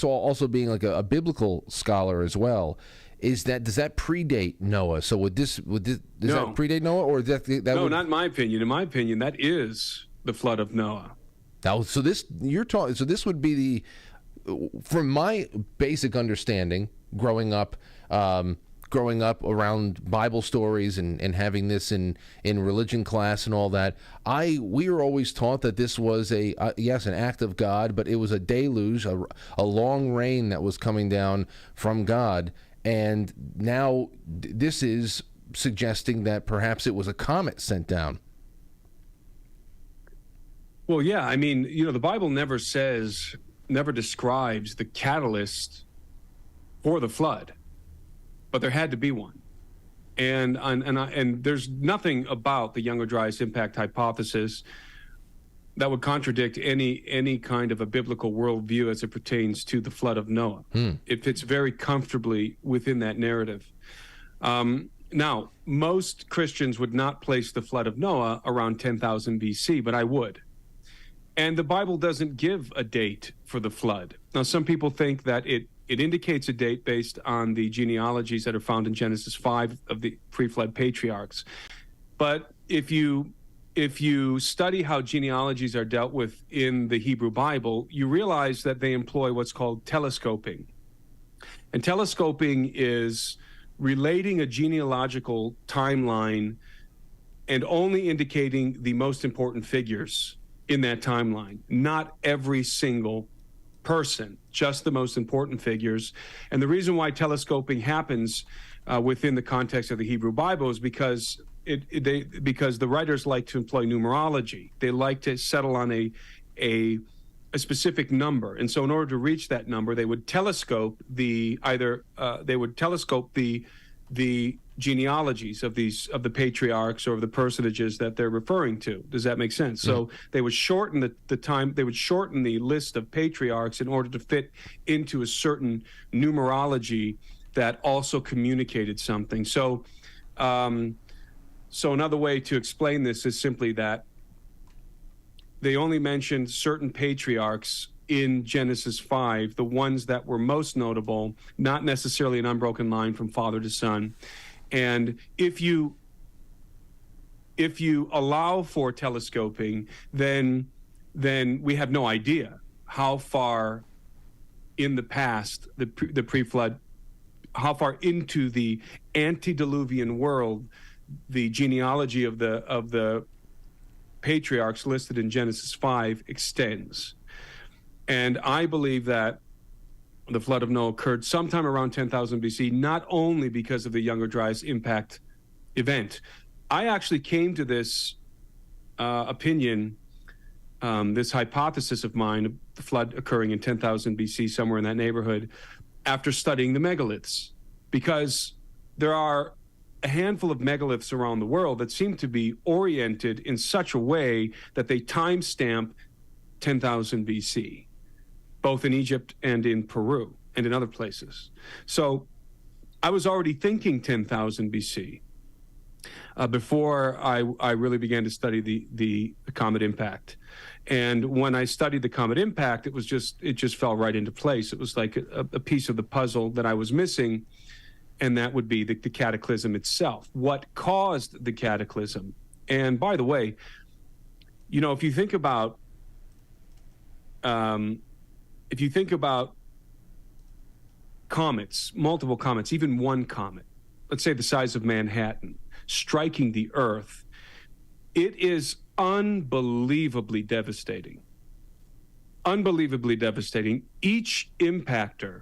also being like a biblical scholar as well, does that predate Noah? So does that predate Noah, or no? Not in my opinion. In my opinion, that is the flood of Noah. Now, so this would be the. From my basic understanding, growing up around Bible stories and having this in religion class and all that, we were always taught that this was an act of God, but it was a deluge, a long rain that was coming down from God. And now this is suggesting that perhaps it was a comet sent down. Well, yeah, I mean, you know, the Bible never describes the catalyst for the flood, but there had to be one. And there's nothing about the Younger Dryas Impact Hypothesis that would contradict any kind of a biblical worldview as it pertains to the flood of Noah. It fits very comfortably within that narrative. Now, most Christians would not place the flood of Noah around 10,000 BC, but I would. And the Bible doesn't give a date for the flood. Now, some people think that it indicates a date based on the genealogies that are found in Genesis 5 of the pre-flood patriarchs. But if you study how genealogies are dealt with in the Hebrew Bible, you realize that they employ what's called telescoping. And telescoping is relating a genealogical timeline and only indicating the most important figures in that timeline, not every single person, just the most important figures. And the reason why telescoping happens within the context of the Hebrew Bible is because because the writers like to employ numerology. They like to settle on a a specific number. And so in order to reach that number, they would telescope the genealogies of the patriarchs or of the personages that they're referring to. Does that make sense? So they would shorten the time, they would shorten the list of patriarchs in order to fit into a certain numerology that also communicated something. So another way to explain this is simply that they only mentioned certain patriarchs in Genesis 5, the ones that were most notable, not necessarily an unbroken line from father to son. And if you allow for telescoping, then we have no idea how far in the past, the pre-flood, how far into the antediluvian world the genealogy of the patriarchs listed in Genesis 5 extends. And I believe that the flood of Noah occurred sometime around 10,000 BC, not only because of the Younger Dryas Impact event. I actually came to this opinion, this hypothesis of mine, the flood occurring in 10,000 BC, somewhere in that neighborhood, after studying the megaliths, because there are a handful of megaliths around the world that seem to be oriented in such a way that they timestamp 10,000 BC, both in Egypt and in Peru and in other places. So I was already thinking 10,000 BC before I really began to study the comet impact. And when I studied the comet impact, it just fell right into place. It was like a piece of the puzzle that I was missing, and that would be the cataclysm itself. What caused the cataclysm? And by the way, you know, if you think about comets, multiple comets, even one comet, let's say the size of Manhattan, striking the Earth, it is unbelievably devastating. Unbelievably devastating. Each impactor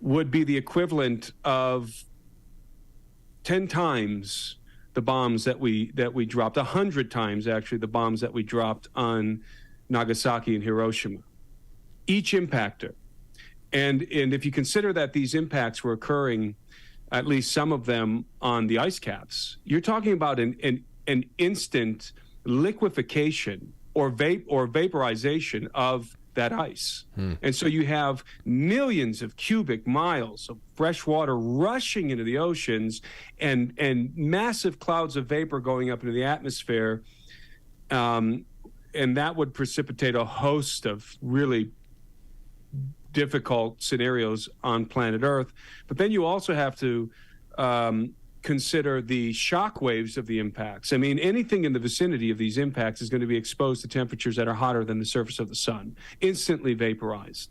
would be the equivalent of 10 times the bombs that we dropped, 100 times actually the bombs that we dropped on Nagasaki and Hiroshima. Each impactor. And if you consider that these impacts were occurring, at least some of them on the ice caps, you're talking about an instant liquefaction or vaporization of that ice. And so you have millions of cubic miles of fresh water rushing into the oceans and massive clouds of vapor going up into the atmosphere. And that would precipitate a host of really difficult scenarios on planet Earth. But then you also have to consider the shock waves of the impacts. I mean, anything in the vicinity of these impacts is going to be exposed to temperatures that are hotter than the surface of the sun, instantly vaporized.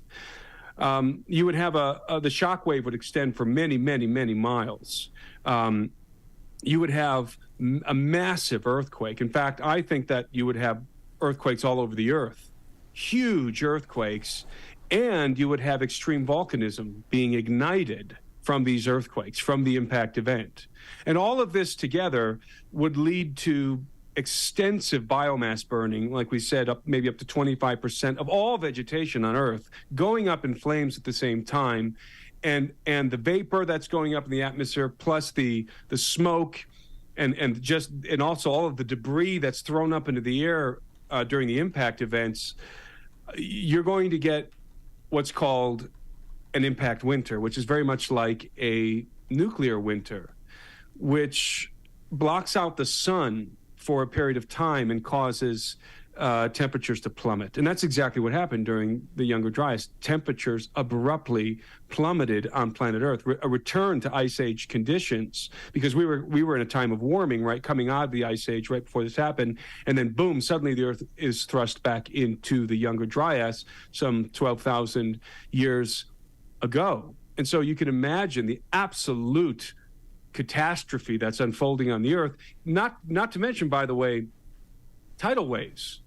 You would have the shock wave would extend for many, many, many miles. You would have a massive earthquake. In fact, I think that you would have earthquakes all over the Earth, huge earthquakes, and you would have extreme volcanism being ignited from these earthquakes, from the impact event. And all of this together would lead to extensive biomass burning, like we said, maybe up to 25% of all vegetation on Earth going up in flames at the same time. And the vapor that's going up in the atmosphere, plus the smoke and also all of the debris that's thrown up into the air during the impact events, you're going to get what's called an impact winter, which is very much like a nuclear winter, which blocks out the sun for a period of time and causes temperatures to plummet. And that's exactly what happened during the Younger Dryas. Temperatures abruptly plummeted on planet Earth, a return to Ice Age conditions, because we were in a time of warming, right, coming out of the Ice Age right before this happened. And then boom, suddenly the Earth is thrust back into the Younger Dryas some 12,000 years ago. And so you can imagine the absolute catastrophe that's unfolding on the Earth, not to mention, by the way, tidal waves.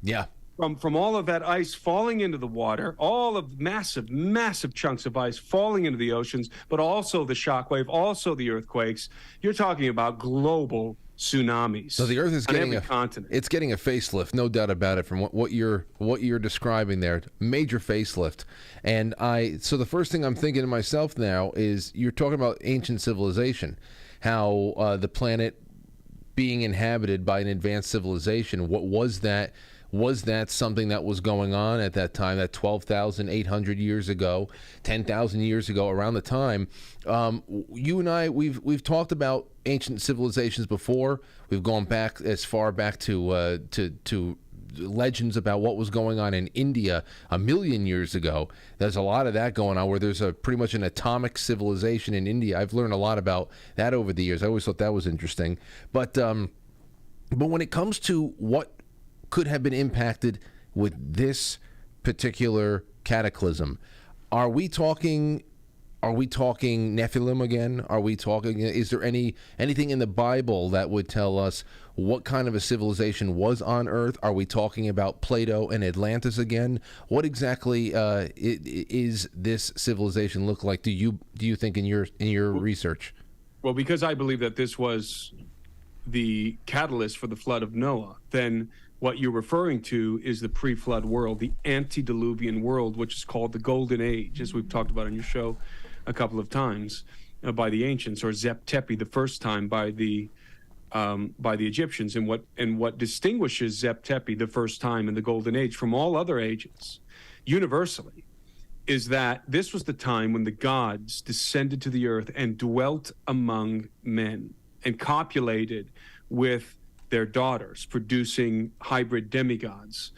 Yeah. From all of that ice falling into the water, all of massive, massive chunks of ice falling into the oceans, but also the shock wave, also the earthquakes. You're talking about global tsunamis. So the Earth is getting a continent. It's getting a facelift, no doubt about it. From what you're describing there, major facelift. And so the first thing I'm thinking to myself now is you're talking about ancient civilization, how the planet being inhabited by an advanced civilization. What was that? Was that something that was going on at that time, that 12,800 years ago, 10,000 years ago, around the time? You and I, we've talked about ancient civilizations before. We've gone back as far back to legends about what was going on in India 1,000,000 years ago. There's a lot of that going on where there's pretty much an atomic civilization in India. I've learned a lot about that over the years. I always thought that was interesting. But when it comes to what could have been impacted with this particular cataclysm, are we talking Nephilim again? Are we talking? Is there anything in the Bible that would tell us what kind of a civilization was on Earth? Are we talking about Plato and Atlantis again? What exactly is this civilization look like? Do you think in your research? Well, because I believe that this was the catalyst for the flood of Noah, then what you're referring to is the pre-flood world, the antediluvian world, which is called the Golden Age, as we've talked about on your show a couple of times, by the ancients, or Zep Tepi the first time by the Egyptians. And what distinguishes Zep Tepi the first time in the Golden Age from all other ages, universally, is that this was the time when the gods descended to the earth and dwelt among men and copulated with their daughters, producing hybrid demigods,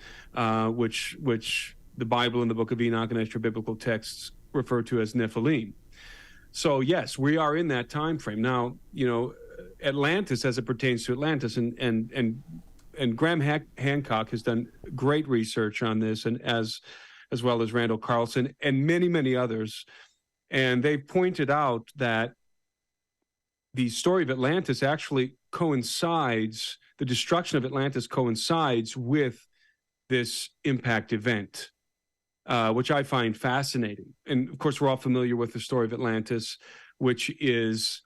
which the Bible and the Book of Enoch and extra biblical texts refer to as Nephilim. So yes, we are in that time frame now. Atlantis, as it pertains to Atlantis, and Graham Hancock has done great research on this, and as well as Randall Carlson and many others, and they've pointed out that the story of Atlantis actually coincides, the destruction of Atlantis coincides with this impact event, which I find fascinating. And of course, we're all familiar with the story of Atlantis, which is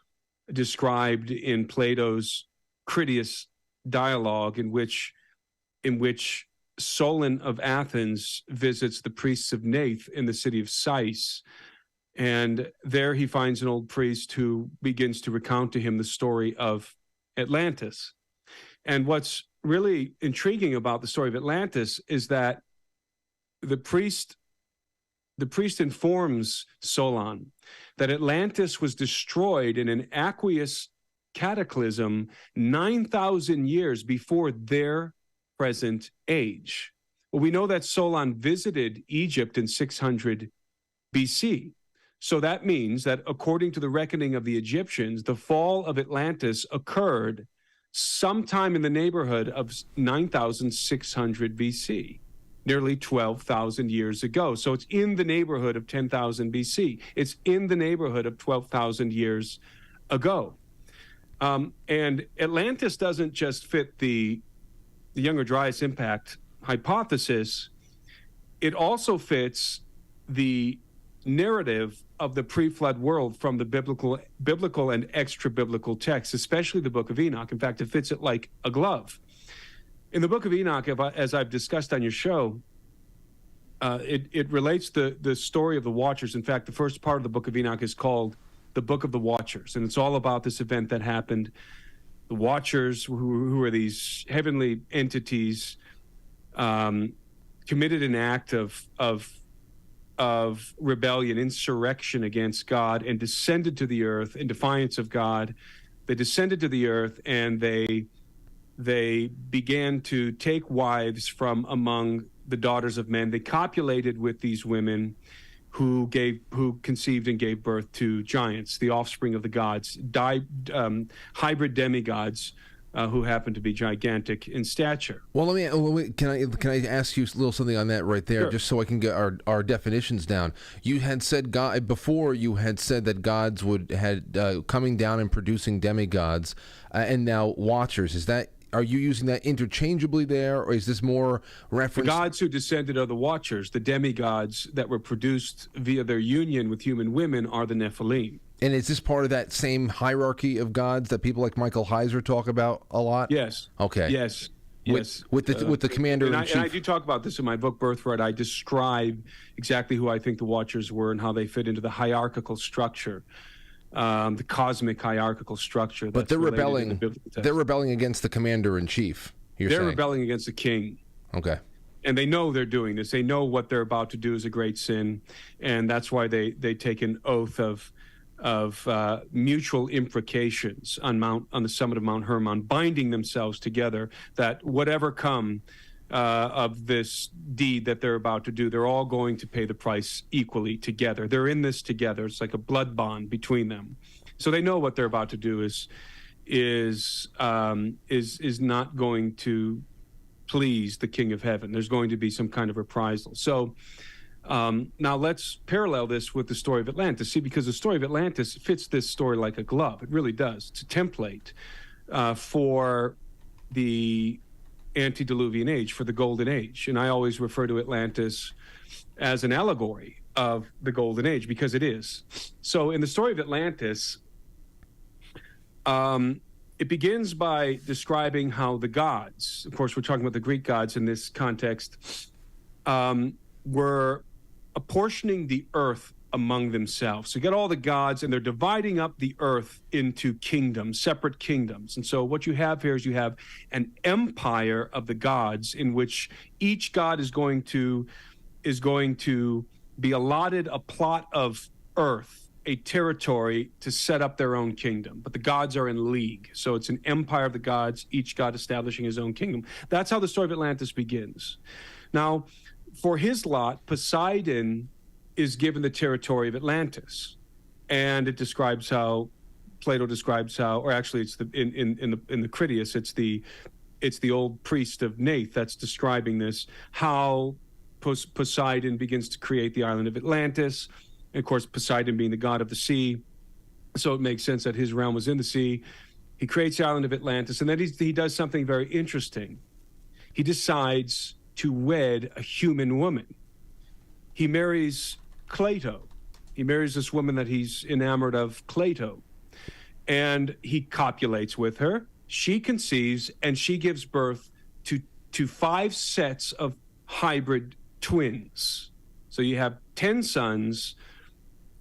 described in Plato's Critias dialogue, in which Solon of Athens visits the priests of Neith in the city of Sais. And there he finds an old priest who begins to recount to him the story of Atlantis. And what's really intriguing about the story of Atlantis is that the priest informs Solon that Atlantis was destroyed in an aqueous cataclysm 9,000 years before their present age. Well, we know that Solon visited Egypt in 600 BC. So that means that according to the reckoning of the Egyptians, the fall of Atlantis occurred sometime in the neighborhood of 9,600 BC, nearly 12,000 years ago. So it's in the neighborhood of 10,000 BC. It's in the neighborhood of 12,000 years ago. And Atlantis doesn't just fit the Younger Dryas Impact Hypothesis. It also fits the narrative of the pre-flood world from the biblical and extra-biblical texts, especially the Book of Enoch. In fact, it fits it like a glove. In the Book of Enoch, as I've discussed on your show, it relates the story of the Watchers. In fact, the first part of the Book of Enoch is called the Book of the Watchers, and it's all about this event that happened. The Watchers, who are these heavenly entities, committed an act of rebellion, insurrection against God, and descended to the earth in defiance of God. They descended to the earth, and they began to take wives from among the daughters of men. They copulated with these women who conceived and gave birth to giants, the offspring of the gods, hybrid demigods, who happen to be gigantic in stature. Well, can I ask you a little something on that right there, Sure. just so I can get our definitions down. You had said before you had said that gods had coming down and producing demigods, and now watchers. Are you using that interchangeably there, or is this more reference? The gods who descended are the Watchers. The demigods that were produced via their union with human women are the Nephilim. And is this part of that same hierarchy of gods that people like Michael Heiser talk about a lot? Yes. Okay. Yes. Yes. With the commander in chief. And I do talk about this in my book, Birthright. I describe exactly who I think the Watchers were and how they fit into the hierarchical structure, the cosmic hierarchical structure. But they're rebelling. They're rebelling against the commander in chief. They're rebelling against the king. Okay. And they know they're doing this. They know what they're about to do is a great sin, and that's why they take an oath of mutual imprecations on the summit of Mount Hermon, binding themselves together that whatever come of this deed that they're about to do, they're all going to pay the price equally together. They're in this together. It's like a blood bond between them. So they know what they're about to do is not going to please the King of Heaven. There's going to be some kind of reprisal. So now let's parallel this with the story of Atlantis. See, because the story of Atlantis fits this story like a glove. It really does. It's a template for the antediluvian age, for the golden age. And I always refer to Atlantis as an allegory of the golden age, because it is. So in the story of Atlantis, it begins by describing how the gods, of course, we're talking about the Greek gods in this context, were apportioning the earth among themselves. So you got all the gods, and they're dividing up the earth into kingdoms, separate kingdoms. And so what you have here is you have an empire of the gods in which each god is going to be allotted a plot of earth, a territory to set up their own kingdom. But the gods are in league. So it's an empire of the gods, each god establishing his own kingdom. That's how the story of Atlantis begins. Now, for his lot, Poseidon is given the territory of Atlantis. And it describes how, Plato describes how, or actually it's in the Critias, it's the old priest of Neith that's describing this, how Poseidon begins to create the island of Atlantis. And of course, Poseidon being the god of the sea, so it makes sense that his realm was in the sea. He creates the island of Atlantis, and then he does something very interesting. He decides to wed a human woman. He marries Cleito. He marries this woman that he's enamored of, Cleito. And he copulates with her. She conceives, and she gives birth to 5 sets of hybrid twins. So you have 10 sons,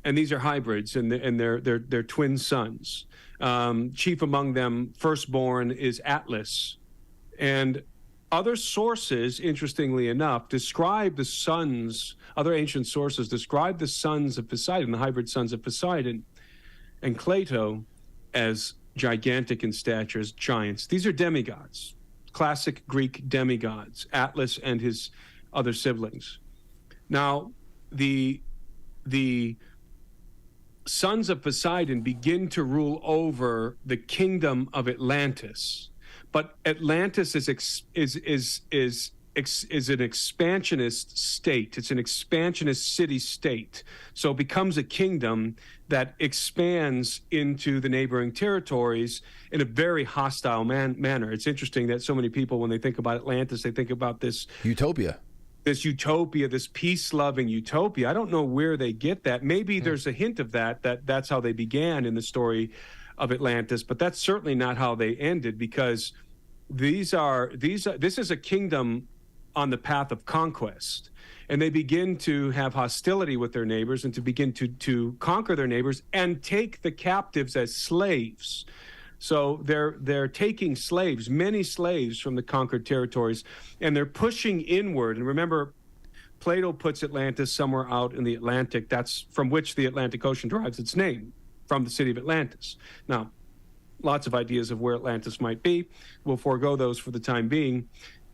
and these are hybrids, and they're twin sons. Chief among them, firstborn, is Atlas. And other sources, interestingly enough, describe the sons, other ancient sources describe the sons of Poseidon, the hybrid sons of Poseidon, and Cleito as gigantic in stature, as giants. These are demigods, classic Greek demigods, Atlas and his other siblings. Now, the sons of Poseidon begin to rule over the kingdom of Atlantis, but Atlantis is an expansionist state. It's an expansionist city-state. So it becomes a kingdom that expands into the neighboring territories in a very hostile manner. It's interesting that so many people, when they think about Atlantis, they think about this utopia. This peace-loving utopia. I don't know where they get that. Maybe there's a hint of that's how they began in the story of Atlantis, but that's certainly not how they ended, because this is a kingdom on the path of conquest, and they begin to have hostility with their neighbors and to begin to conquer their neighbors and take the captives as slaves. So they're taking slaves, many slaves from the conquered territories, and they're pushing inward. And remember, Plato puts Atlantis somewhere out in the Atlantic. That's from which the Atlantic Ocean derives its name, from the city of Atlantis. Now, lots of ideas of where Atlantis might be. We'll forego those for the time being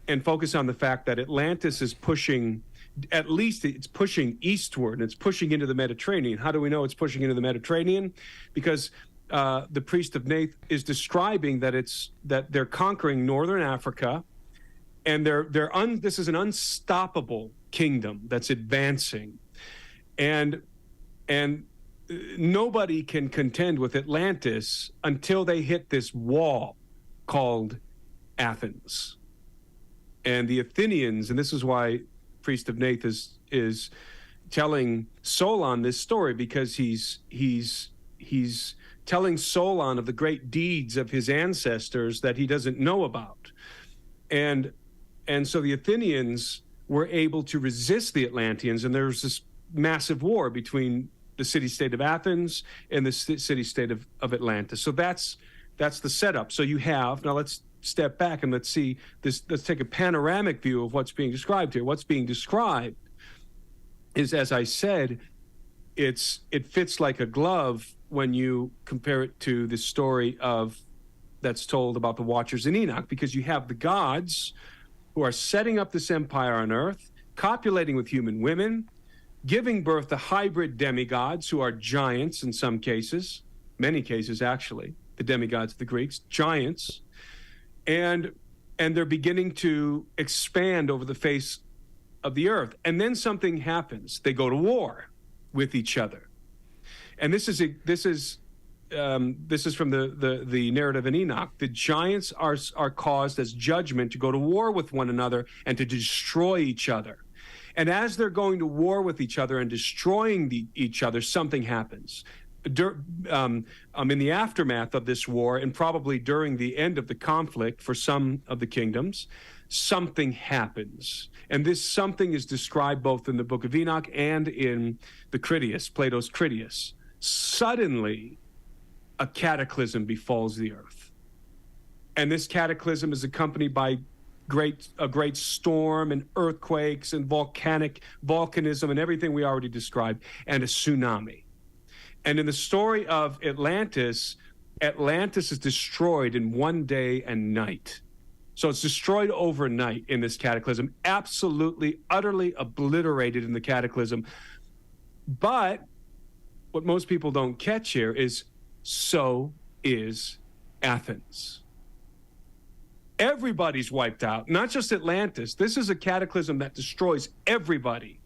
and focus on the fact that Atlantis is pushing, at least it's pushing eastward, and it's pushing into the Mediterranean. How do we know it's pushing into the Mediterranean? Because the priest of Neith is describing that they're conquering northern Africa, and this is an unstoppable kingdom that's advancing, and nobody can contend with Atlantis until they hit this wall called Athens. And the Athenians, and this is why priest of Neith is telling Solon this story, because he's he's telling Solon of the great deeds of his ancestors that he doesn't know about. And so the Athenians were able to resist the Atlanteans, and there was this massive war between the city-state of Athens and the city-state of Atlantis. So that's the setup. So you have, now let's step back and let's see this. Let's take a panoramic view of what's being described here. What's being described is, as I said, it fits like a glove when you compare it to the story that's told about the Watchers in Enoch, because you have the gods who are setting up this empire on earth, copulating with human women, giving birth to hybrid demigods who are giants in some cases, many cases actually, the demigods of the Greeks, giants, and they're beginning to expand over the face of the earth. And then something happens. They go to war with each other. And this is from the narrative in Enoch. The giants are caused as judgment to go to war with one another and to destroy each other. And as they're going to war with each other and destroying each other, something happens. In the aftermath of this war, and probably during the end of the conflict for some of the kingdoms, something happens. And this something is described both in the book of Enoch and in the Critias, Plato's Critias. Suddenly, a cataclysm befalls the earth. And this cataclysm is accompanied by a great storm and earthquakes and volcanism and everything we already described, and a tsunami. And in the story of Atlantis, Atlantis is destroyed in one day and night. So it's destroyed overnight in this cataclysm, absolutely, utterly obliterated in the cataclysm. But what most people don't catch here is, so is Athens. Everybody's wiped out, not just Atlantis. This is a cataclysm that destroys everybody.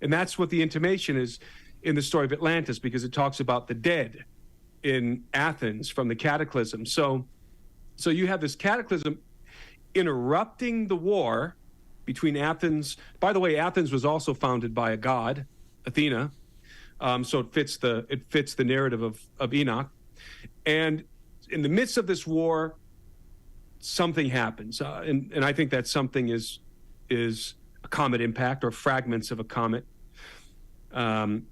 And that's what the intimation is in the story of Atlantis, because it talks about the dead in Athens from the cataclysm. So you have this cataclysm interrupting the war between Athens. By the way, Athens was also founded by a god, Athena. So it fits the narrative of Enoch. And in the midst of this war, something happens, and I think that something is a comet impact or fragments of a comet, and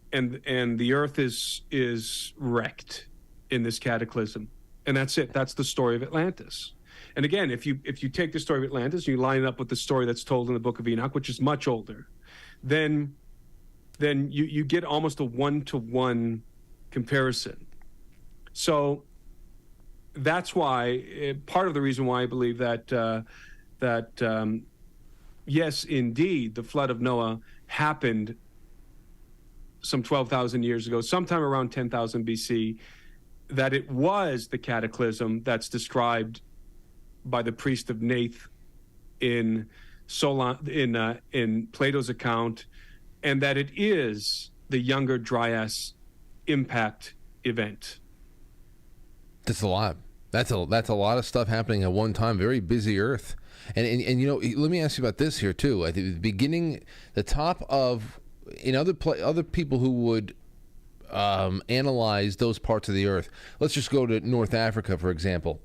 the Earth is wrecked in this cataclysm, and that's it. That's the story of Atlantis. And again, if you take the story of Atlantis and you line it up with the story that's told in the Book of Enoch, which is much older, then you get almost a one-to-one comparison. So that's why, part of the reason why I believe that yes, indeed, the flood of Noah happened some 12,000 years ago, sometime around 10,000 BC, that it was the cataclysm that's described by the priest of Nath in Plato's account, and that it is the Younger Dryas Impact event. That's a lot. That's a lot of stuff happening at one time. Very busy Earth, and you know, let me ask you about this here too. At the beginning, the top of other people who would analyze those parts of the Earth. Let's just go to North Africa, for example.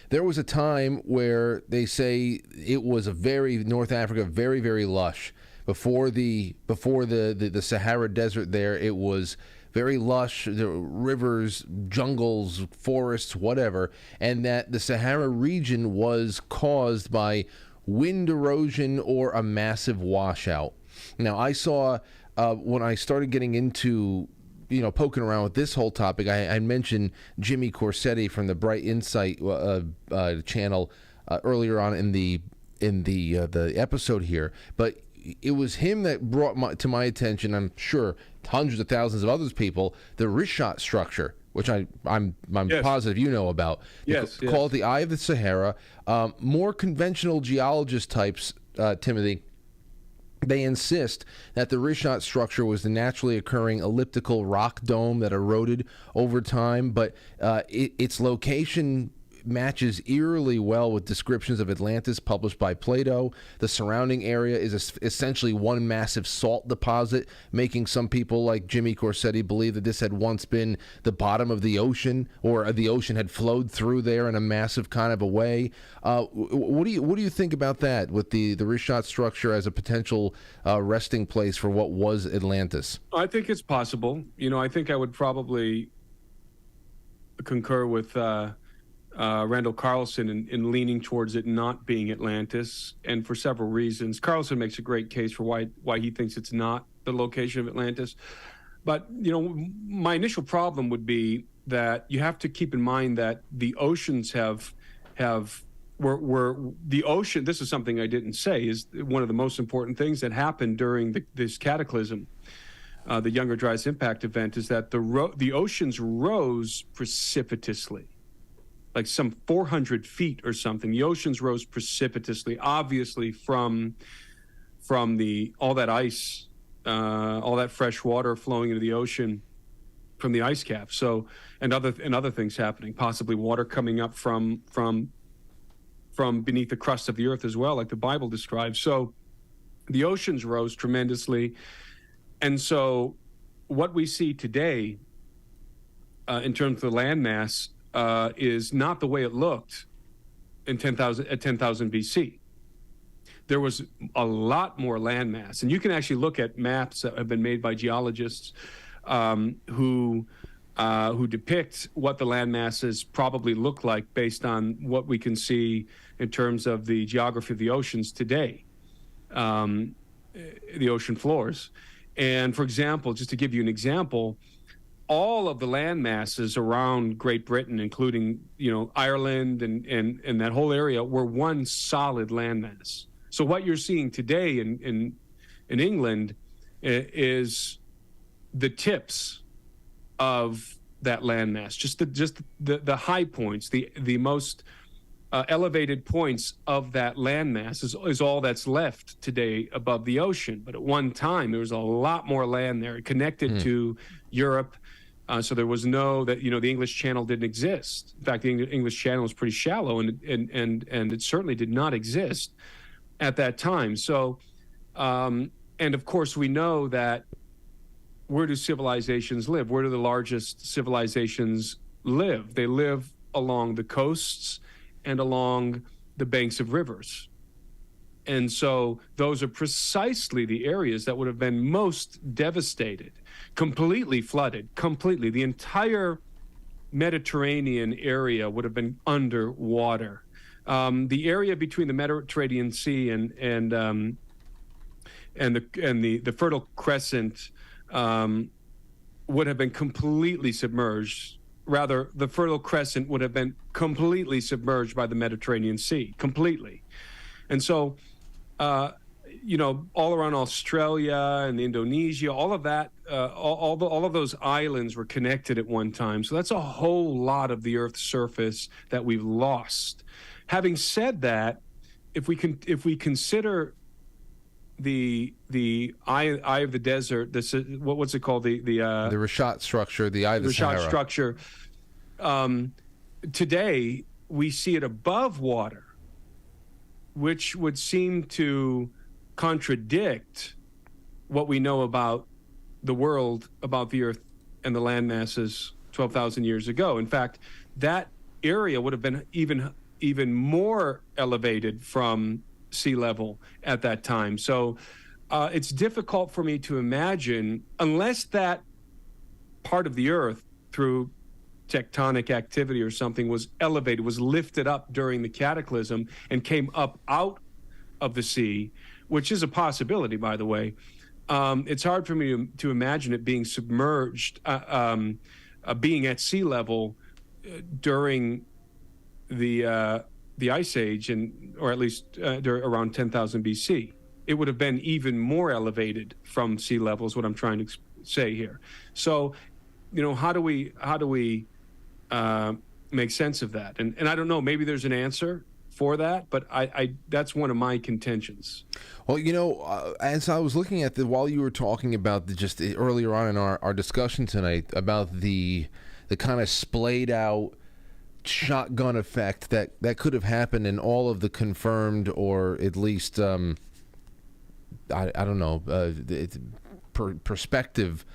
There was a time where they say it was North Africa very, very lush. Before the Sahara Desert there, it was very lush, there were rivers, jungles, forests, whatever, and that the Sahara region was caused by wind erosion or a massive washout. Now, I saw when I started getting into poking around with this whole topic, I mentioned Jimmy Corsetti from the Bright Insight channel earlier on in the episode here, but it was him that brought to my attention, I'm sure hundreds of thousands of other people, the Richat Structure, which I'm yes. positive you know about. Yes, call it the Eye of the Sahara. More conventional geologist types, Timothy, they insist that the Richat Structure was the naturally occurring elliptical rock dome that eroded over time, but its location matches eerily well with descriptions of Atlantis published by Plato. The surrounding area is essentially one massive salt deposit, making some people like Jimmy Corsetti believe that this had once been the bottom of the ocean, or the ocean had flowed through there in a massive kind of a way. What do you think about that, with the Richat Structure as a potential resting place for what was Atlantis? I think it's possible. I think I would probably concur with Randall Carlson in leaning towards it not being Atlantis, and for several reasons. Carlson makes a great case for why he thinks it's not the location of Atlantis. But, my initial problem would be that you have to keep in mind that the oceans were the ocean. This is something I didn't say, is one of the most important things that happened during this cataclysm, the Younger Dryas Impact event, is that the oceans rose precipitously, like some 400 feet or something. The oceans rose precipitously, obviously from all that ice, all that fresh water flowing into the ocean from the ice cap. So, and other things happening, possibly water coming up from beneath the crust of the earth as well, like the Bible describes. So the oceans rose tremendously. And so what we see today in terms of the landmass is not the way it looked at 10,000 BC. There was a lot more landmass. And you can actually look at maps that have been made by geologists who depict what the land masses probably look like based on what we can see in terms of the geography of the oceans today, the ocean floors. And for example, just to give you an example, all of the land masses around Great Britain, including Ireland and that whole area, were one solid landmass. So what you're seeing today in England is the tips of that landmass, just the high points, the most elevated points of that landmass is all that's left today above the ocean. But at one time, there was a lot more land there connected to Europe. So there was the English Channel didn't exist. In fact, the English Channel was pretty shallow, and it certainly did not exist at that time. So, and of course, we know that where do civilizations live? Where do the largest civilizations live? They live along the coasts and along the banks of rivers. And so those are precisely the areas that would have been most devastated, completely flooded, completely. The entire Mediterranean area would have been underwater. The area between the Mediterranean Sea and the Fertile Crescent would have been completely submerged. Rather, the Fertile Crescent would have been completely submerged by the Mediterranean Sea, completely. And so, all around Australia and Indonesia, all of that, all of those islands were connected at one time. So that's a whole lot of the Earth's surface that we've lost. Having said that, if we consider the eye of the desert, what's it called? The Richat Structure, the eye of the Sahara. Richat Structure. Today we see it above water, which would seem to contradict what we know about the world, about the Earth and the land masses 12,000 years ago. In fact, that area would have been even more elevated from sea level at that time. So it's difficult for me to imagine, unless that part of the Earth, through tectonic activity or something, was elevated, was lifted up during the cataclysm and came up out of the sea, which is a possibility, by the way. It's hard for me to imagine it being submerged, being at sea level during the Ice Age, or at least around 10,000 BC. It would have been even more elevated from sea level, is what I'm trying to say here. So, how do we make sense of that? And I don't know, maybe there's an answer for that, but I that's one of my contentions. Well, as I was looking at while you were talking about just earlier on in our discussion tonight about the kind of splayed out shotgun effect that could have happened in all of the confirmed, or at least I don't know, perspective,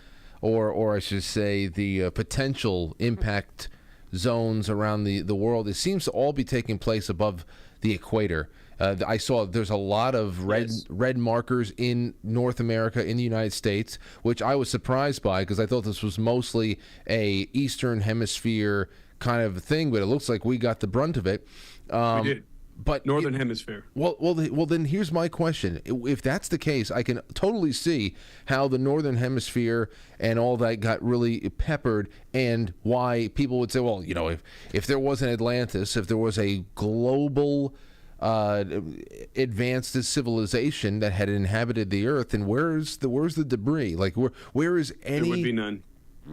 or I should say the potential impact zones around the world. It seems to all be taking place above the equator. I saw there's a lot of red markers in North America, in the United States, which I was surprised by because I thought this was mostly a Eastern Hemisphere kind of thing, but it looks like we got the brunt of it. We did. But Northern Hemisphere. Well, then here's my question. If that's the case, I can totally see how the Northern Hemisphere and all that got really peppered, and why people would say, well, you know, if there was an Atlantis, if there was a global advanced civilization that had inhabited the Earth, and where's the debris? Like where is any? There would be none.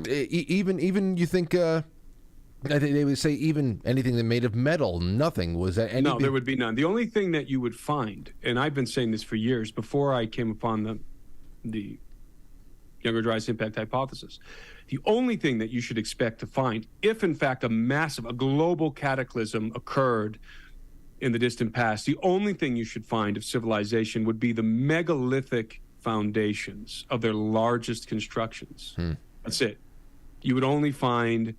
Even you think. I think they would say even anything that made of metal, nothing. Was that any? No, there would be none. The only thing that you would find, and I've been saying this for years before I came upon the Younger Dryas Impact Hypothesis, the only thing that you should expect to find, if in fact a global cataclysm occurred in the distant past, the only thing you should find of civilization would be the megalithic foundations of their largest constructions. That's it. You would only find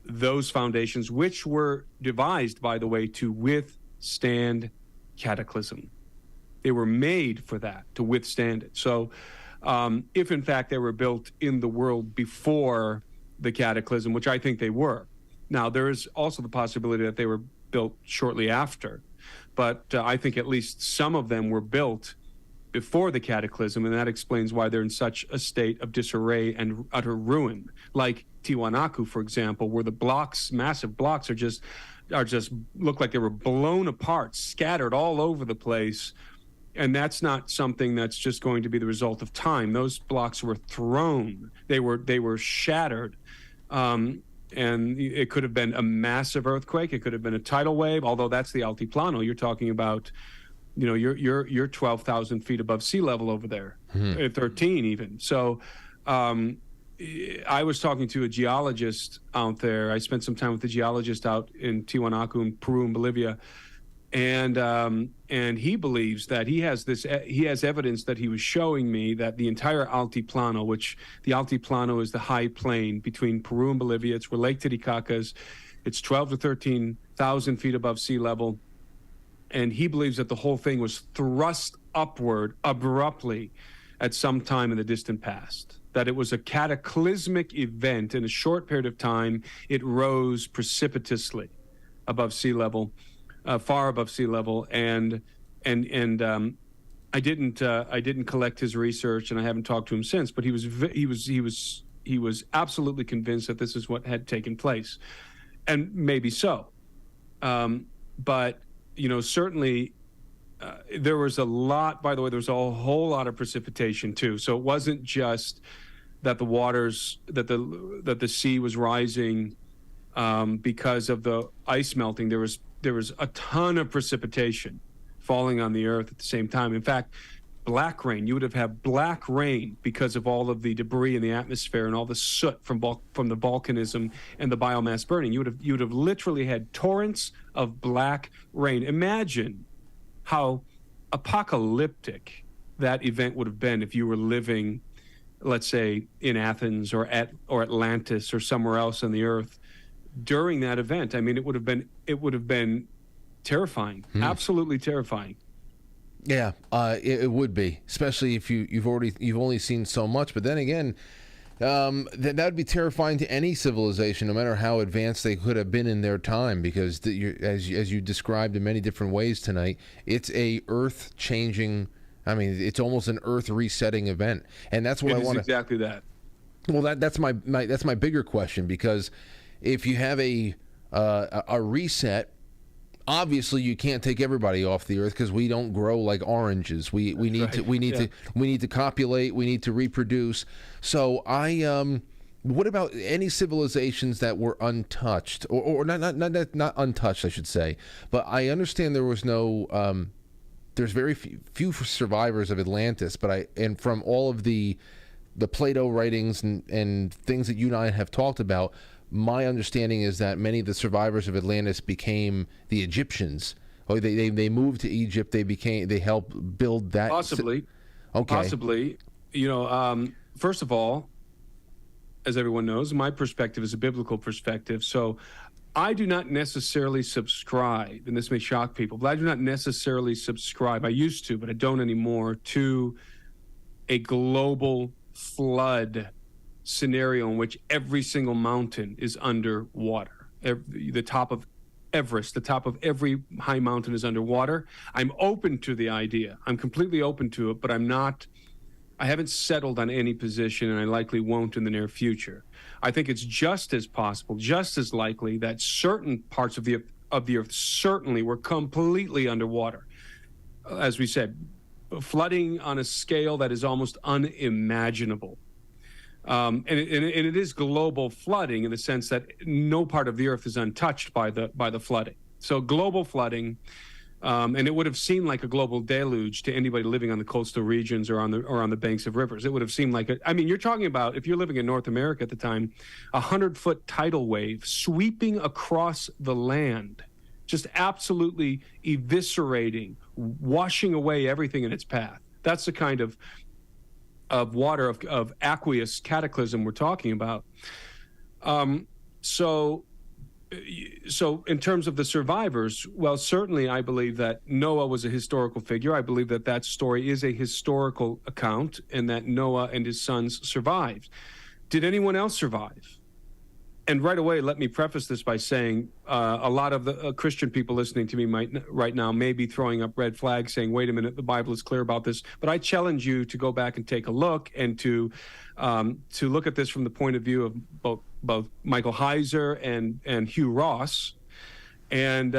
those foundations, which were devised, by the way, to withstand cataclysm. They were made for that, to withstand it. So if in fact they were built in the world before the cataclysm, which I think they were. Now, there is also the possibility that they were built shortly after, but I think at least some of them were built before the cataclysm, and that explains why they're in such a state of disarray and utter ruin. Like Tiwanaku, for example, where the blocks, massive blocks, are just look like they were blown apart, scattered all over the place. And that's not something that's just going to be the result of time. Those blocks were thrown. They were shattered. And it could have been a massive earthquake. It could have been a tidal wave, although that's the altiplano. You're talking about, you know, you're 12,000 feet above sea level over there, 13 even. So I was talking to a geologist out there. I spent some time with a geologist out in Tiwanaku in Peru and Bolivia, and he believes that he has evidence that he was showing me that the entire altiplano, which the altiplano is the high plain between Peru and Bolivia. It's where Lake Titicaca's. It's 12 to 13,000 feet above sea level. And he believes that the whole thing was thrust upward abruptly at some time in the distant past, that it was a cataclysmic event. In a short period of time, it rose precipitously above sea level, far above sea level. And I didn't collect his research, and I haven't talked to him since, but he was absolutely convinced that this is what had taken place. And maybe so. But you know, certainly there was a lot, by the way, there was a whole lot of precipitation too. So it wasn't just that the waters, that the sea was rising because of the ice melting. There was a ton of precipitation falling on the earth at the same time. In fact, black rain, you would have had black rain because of all of the debris in the atmosphere and all the soot from the volcanism and the biomass burning. You would have literally had torrents of black rain. Imagine how apocalyptic that event would have been if you were living, let's say, in Athens or Atlantis or somewhere else on the earth during that event. I mean, it would have been terrifying, absolutely terrifying. Yeah, it would be, especially if you've only seen so much. But then again, that would be terrifying to any civilization, no matter how advanced they could have been in their time. Because as you described in many different ways tonight, it's a earth-changing. I mean, it's almost an earth resetting event, and that's what I want. Exactly that. Well, that's my bigger question, because if you have a reset. Obviously, you can't take everybody off the earth because we don't grow like oranges. We need to copulate. We need to reproduce. So what about any civilizations that were untouched, or not untouched, I should say? But I understand there was no. There's very few survivors of Atlantis, and from all of the Plato writings and things that you and I have talked about. my understanding is that many of the survivors of Atlantis became the Egyptians. Or they moved to Egypt. They helped build that. Possibly. Okay. Possibly. You know, first of all, as everyone knows, my perspective is a biblical perspective. So I do not necessarily subscribe, and this may shock people, but I do not necessarily subscribe. I used to, but I don't anymore, to a global flood scenario in which every single mountain is underwater. The top of Everest, the top of every high mountain is underwater. I'm open to the idea. I'm completely open to it, but I haven't settled on any position, and I likely won't in the near future. I think it's just as possible, just as likely that certain parts of the earth certainly were completely underwater. As we said, flooding on a scale that is almost unimaginable. And it is global flooding in the sense that no part of the earth is untouched by the flooding. So global flooding, and it would have seemed like a global deluge to anybody living on the coastal regions or on the banks of rivers. It would have seemed like you're talking about, if you're living in North America at the time, 100-foot tidal wave sweeping across the land, just absolutely eviscerating, washing away everything in its path. That's the kind of water of aqueous cataclysm we're talking about. So in terms of the survivors, well, certainly I believe that Noah was a historical figure. I believe that story is a historical account and that Noah and his sons survived. Did anyone else survive? And right away, let me preface this by saying a lot of the Christian people listening to me right now may be throwing up red flags saying, wait a minute, the Bible is clear about this. But I challenge you to go back and take a look and to look at this from the point of view of both Michael Heiser and Hugh Ross. And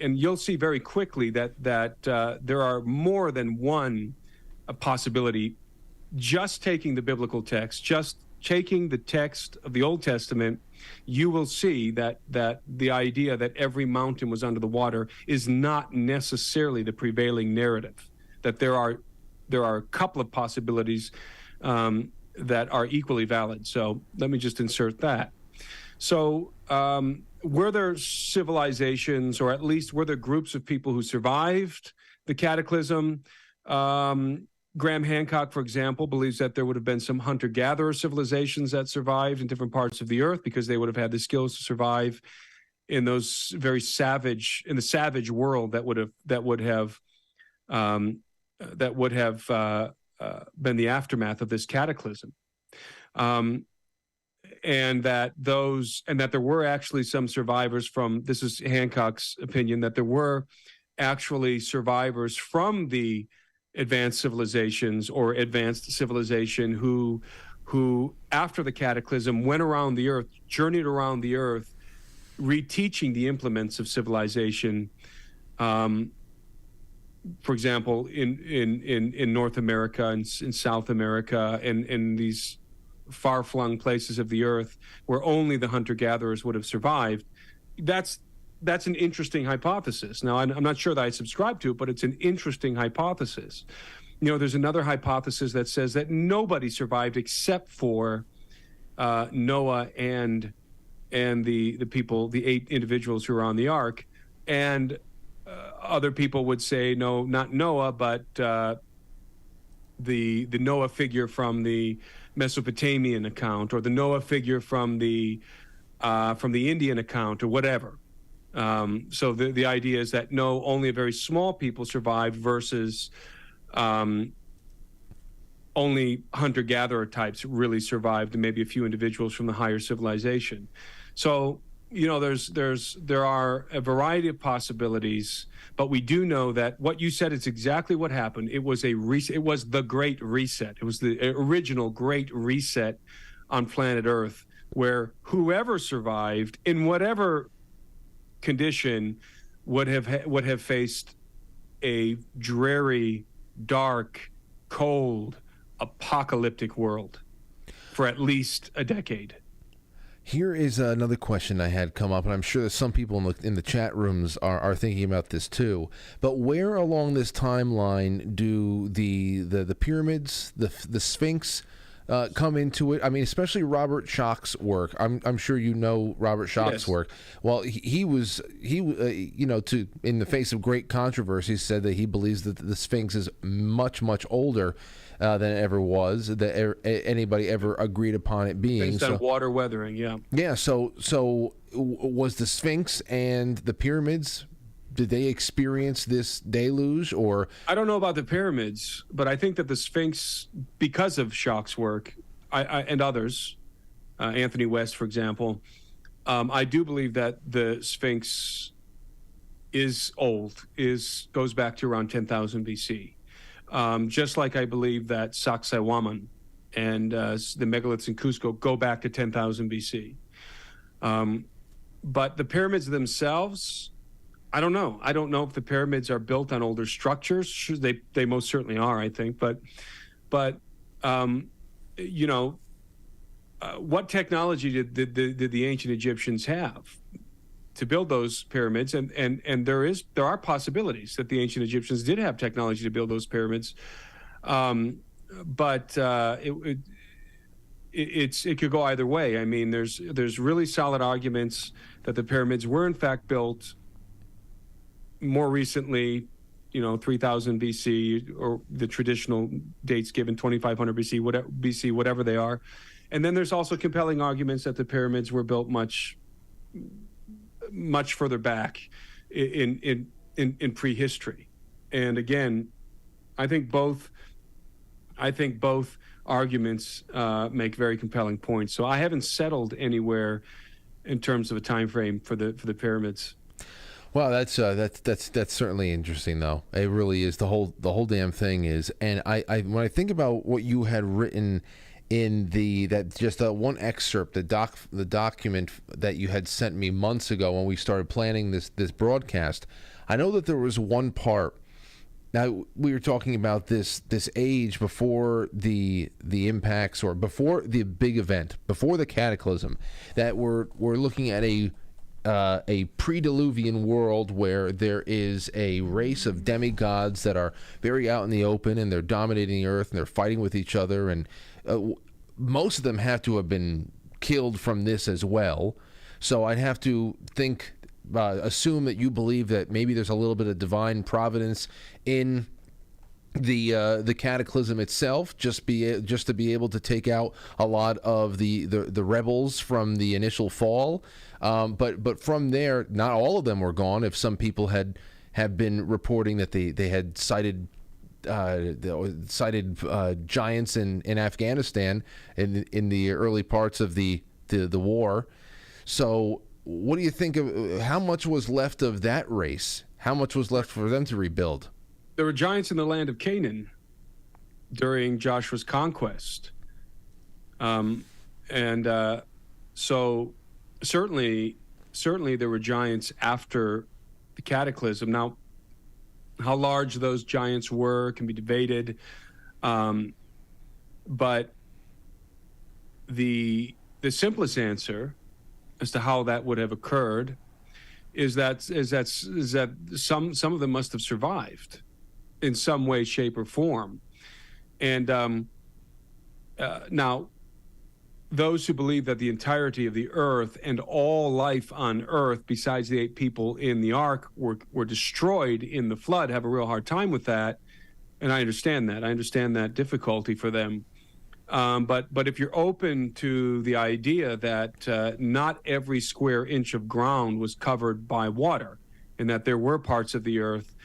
you'll see very quickly that there are more than one possibility. Just taking the biblical text, just taking the text of the Old Testament, you will see that the idea that every mountain was under the water is not necessarily the prevailing narrative. That there are a couple of possibilities that are equally valid. So let me just insert that. So were there civilizations, or at least were there groups of people who survived the cataclysm? Graham Hancock, for example, believes that there would have been some hunter-gatherer civilizations that survived in different parts of the earth because they would have had the skills to survive in those very savage world that would have been the aftermath of this cataclysm, and that there were actually some survivors from, this is Hancock's opinion, that there were actually survivors from the advanced civilizations or advanced civilization who after the cataclysm went around the earth, journeyed around the earth, reteaching the implements of civilization. For example, in North America and in South America and in these far-flung places of the earth where only the hunter-gatherers would have survived. That's an interesting hypothesis. Now, I'm not sure that I subscribe to it, but it's an interesting hypothesis. You know, there's another hypothesis that says that nobody survived except for Noah and the people, the 8 individuals who were on the ark. And other people would say, no, not Noah, but the Noah figure from the Mesopotamian account, or the Noah figure from the Indian account, or whatever. So the idea is that no, only a very small people survived versus only hunter-gatherer types really survived, and maybe a few individuals from the higher civilization. So, you know, there are a variety of possibilities, but we do know that what you said is exactly what happened. It was it was the Great Reset. It was the original Great Reset on planet Earth, where whoever survived in whatever condition would have faced a dreary, dark, cold, apocalyptic world for at least a decade. Here is another question I had come up, and I'm sure that some people in the chat rooms are thinking about this too. But where along this timeline do the pyramids, the Sphinx, come into it. I mean, especially Robert Schoch's work. I'm sure you know Robert Schoch's work. Well, he in the face of great controversy, said that he believes that the Sphinx is much older than it ever was, that anybody ever agreed upon it being. Based on water weathering, yeah. Yeah. So was the Sphinx and the pyramids? Did they experience this deluge, or? I don't know about the pyramids, but I think that the Sphinx, because of Schoch's work, and others, Anthony West, for example, I do believe that the Sphinx is old, goes back to around 10,000 BC. Just like I believe that Sacsayhuaman and the megaliths in Cusco go back to 10,000 BC. But the pyramids themselves, I don't know. I don't know if the pyramids are built on older structures. Sure, they most certainly are, I think. But what technology did the ancient Egyptians have to build those pyramids? And there are possibilities that the ancient Egyptians did have technology to build those pyramids, but it could go either way. I mean, there's really solid arguments that the pyramids were in fact built more recently, 3000 BC, or the traditional dates given, 2500 BC, whatever they are. And then there's also compelling arguments that the pyramids were built much further back in prehistory. And again, I think both arguments make very compelling points. So I haven't settled anywhere in terms of a time frame for the pyramids. Well, that's certainly interesting, though. It really is. The whole damn thing is. And I when I think about what you had written in one excerpt, the document that you had sent me months ago when we started planning this broadcast, I know that there was one part. Now, we were talking about this age before the impacts, or before the big event, before the cataclysm, that we're looking at a pre-Diluvian world where there is a race of demigods that are very out in the open, and they're dominating the earth, and they're fighting with each other, and most of them have to have been killed from this as well. So I'd have to assume that you believe that maybe there's a little bit of divine providence in the cataclysm itself, just to be able to take out a lot of the rebels from the initial fall. But from there, not all of them were gone. If some people have been reporting that they had cited giants in Afghanistan in the early parts of the war. So what do you think of how much was left of that race? How much was left for them to rebuild? There were giants in the land of Canaan during Joshua's conquest. So certainly there were giants after the cataclysm. Now, how large those giants were can be debated, but the simplest answer as to how that would have occurred is that some of them must have survived in some way, shape, or form. And now, those who believe that the entirety of the earth and all life on earth, besides the 8 people in the ark, were destroyed in the flood, have a real hard time with that. And I understand that. I understand that difficulty for them. But if you're open to the idea that not every square inch of ground was covered by water, and that there were parts of the earth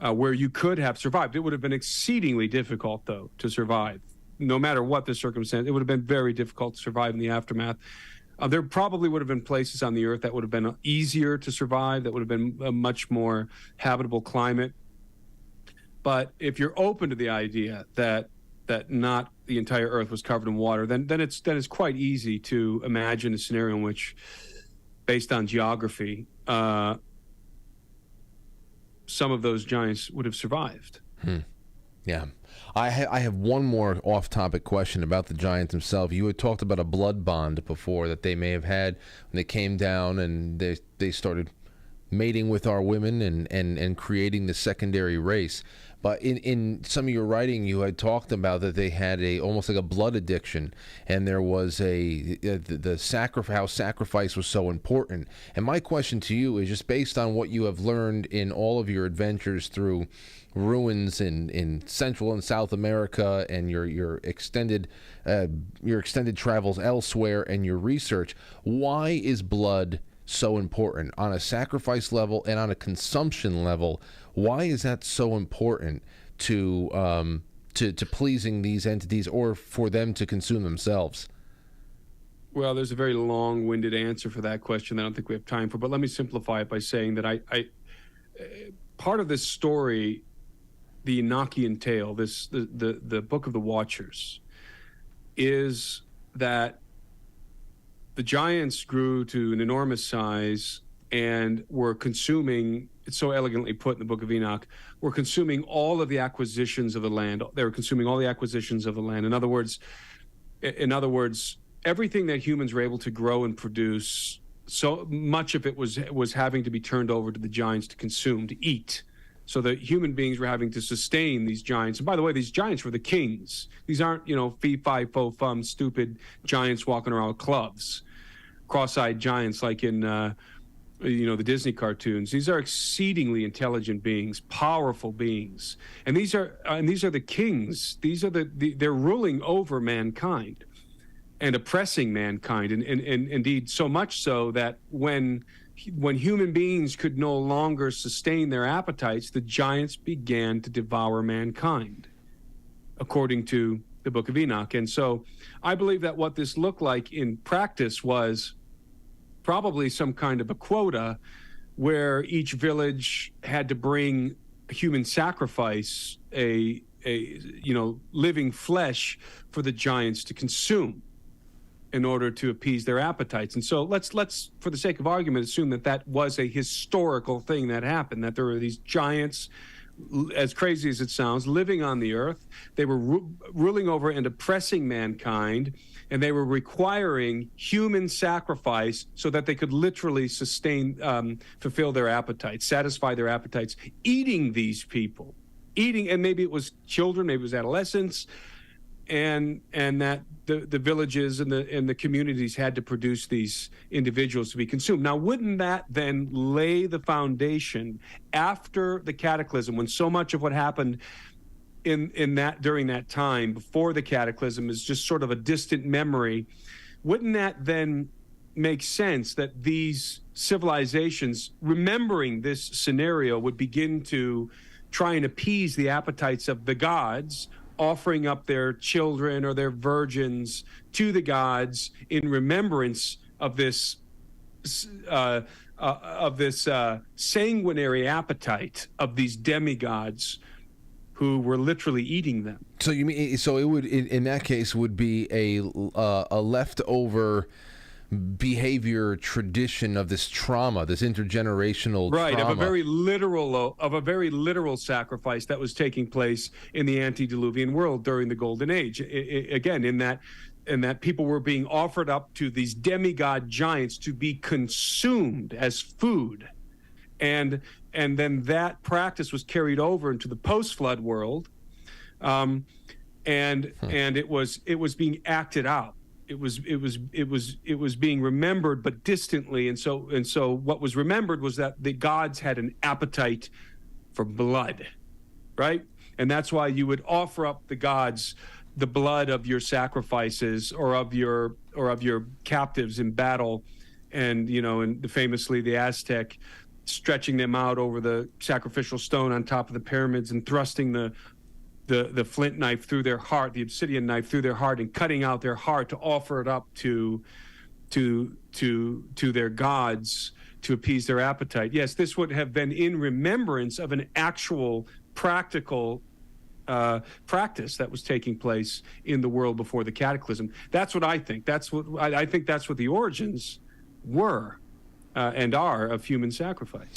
where you could have survived, it would have been exceedingly difficult, though, to survive. No matter what the circumstance, it would have been very difficult to survive in the aftermath. There probably would have been places on the earth that would have been easier to survive, that would have been a much more habitable climate. But if you're open to the idea that not the entire earth was covered in water, then it's quite easy to imagine a scenario in which, based on geography, some of those giants would have survived. Yeah. I have one more off-topic question about the giants themselves. You had talked about a blood bond before that they may have had when they came down and they started mating with our women and creating the secondary race. But in some of your writing, you had talked about that they had almost like a blood addiction, and there was how sacrifice was so important. And my question to you is just based on what you have learned in all of your adventures through ruins in Central and South America, and your extended travels elsewhere, and your research. Why is blood so important on a sacrifice level and on a consumption level? Why is that so important to pleasing these entities, or for them to consume themselves? Well, there's a very long-winded answer for that question that I don't think we have time for, but let me simplify it by saying that I part of this story, the Enochian tale, the Book of the Watchers, is that the giants grew to an enormous size and were consuming, it's so elegantly put in the Book of Enoch, were consuming all of the acquisitions of the land. They were consuming all the acquisitions of the land. In other words, everything that humans were able to grow and produce, so much of it was having to be turned over to the giants to consume, to eat. So the human beings were having to sustain these giants. And by the way, these giants were the kings. These aren't, fee, fi, fo, fum, stupid giants walking around with clubs, cross-eyed giants like in, the Disney cartoons. These are exceedingly intelligent beings, powerful beings. And these are the kings. These are they're ruling over mankind and oppressing mankind. And indeed, so much so that when human beings could no longer sustain their appetites, the giants began to devour mankind, according to the Book of Enoch. And so I believe that what this looked like in practice was probably some kind of a quota where each village had to bring a human sacrifice, a living flesh for the giants to consume in order to appease their appetites. And so let's for the sake of argument assume that was a historical thing that happened, that there were these giants, as crazy as it sounds, living on the earth. They were ruling over and oppressing mankind, and they were requiring human sacrifice so that they could literally fulfill their appetites, satisfy their appetites, eating these people, and maybe it was children, maybe it was adolescents, and that the villages and the communities had to produce these individuals to be consumed. Now, wouldn't that then lay the foundation after the cataclysm, when so much of what happened during that time before the cataclysm is just sort of a distant memory? Wouldn't that then make sense that these civilizations, remembering this scenario, would begin to try and appease the appetites of the gods, offering up their children or their virgins to the gods in remembrance of this sanguinary appetite of these demigods who were literally eating them? So you mean, so it would, in that case, would be a leftover behavior tradition of this trauma, this intergenerational trauma. Of a very literal sacrifice that was taking place in the antediluvian world during the Golden Age. Again, in that people were being offered up to these demigod giants to be consumed as food, and then that practice was carried over into the post-flood world, and it was being acted out. It was being remembered, but distantly, and so what was remembered was that the gods had an appetite for blood, right? And that's why you would offer up the gods the blood of your sacrifices or of your captives in battle, and famously the Aztec stretching them out over the sacrificial stone on top of the pyramids and thrusting the flint knife through their heart, the obsidian knife through their heart, and cutting out their heart to offer it up to their gods to appease their appetite. Yes, this would have been in remembrance of an actual practical practice that was taking place in the world before the cataclysm. That's what I think. I think that's what the origins were and are of human sacrifice.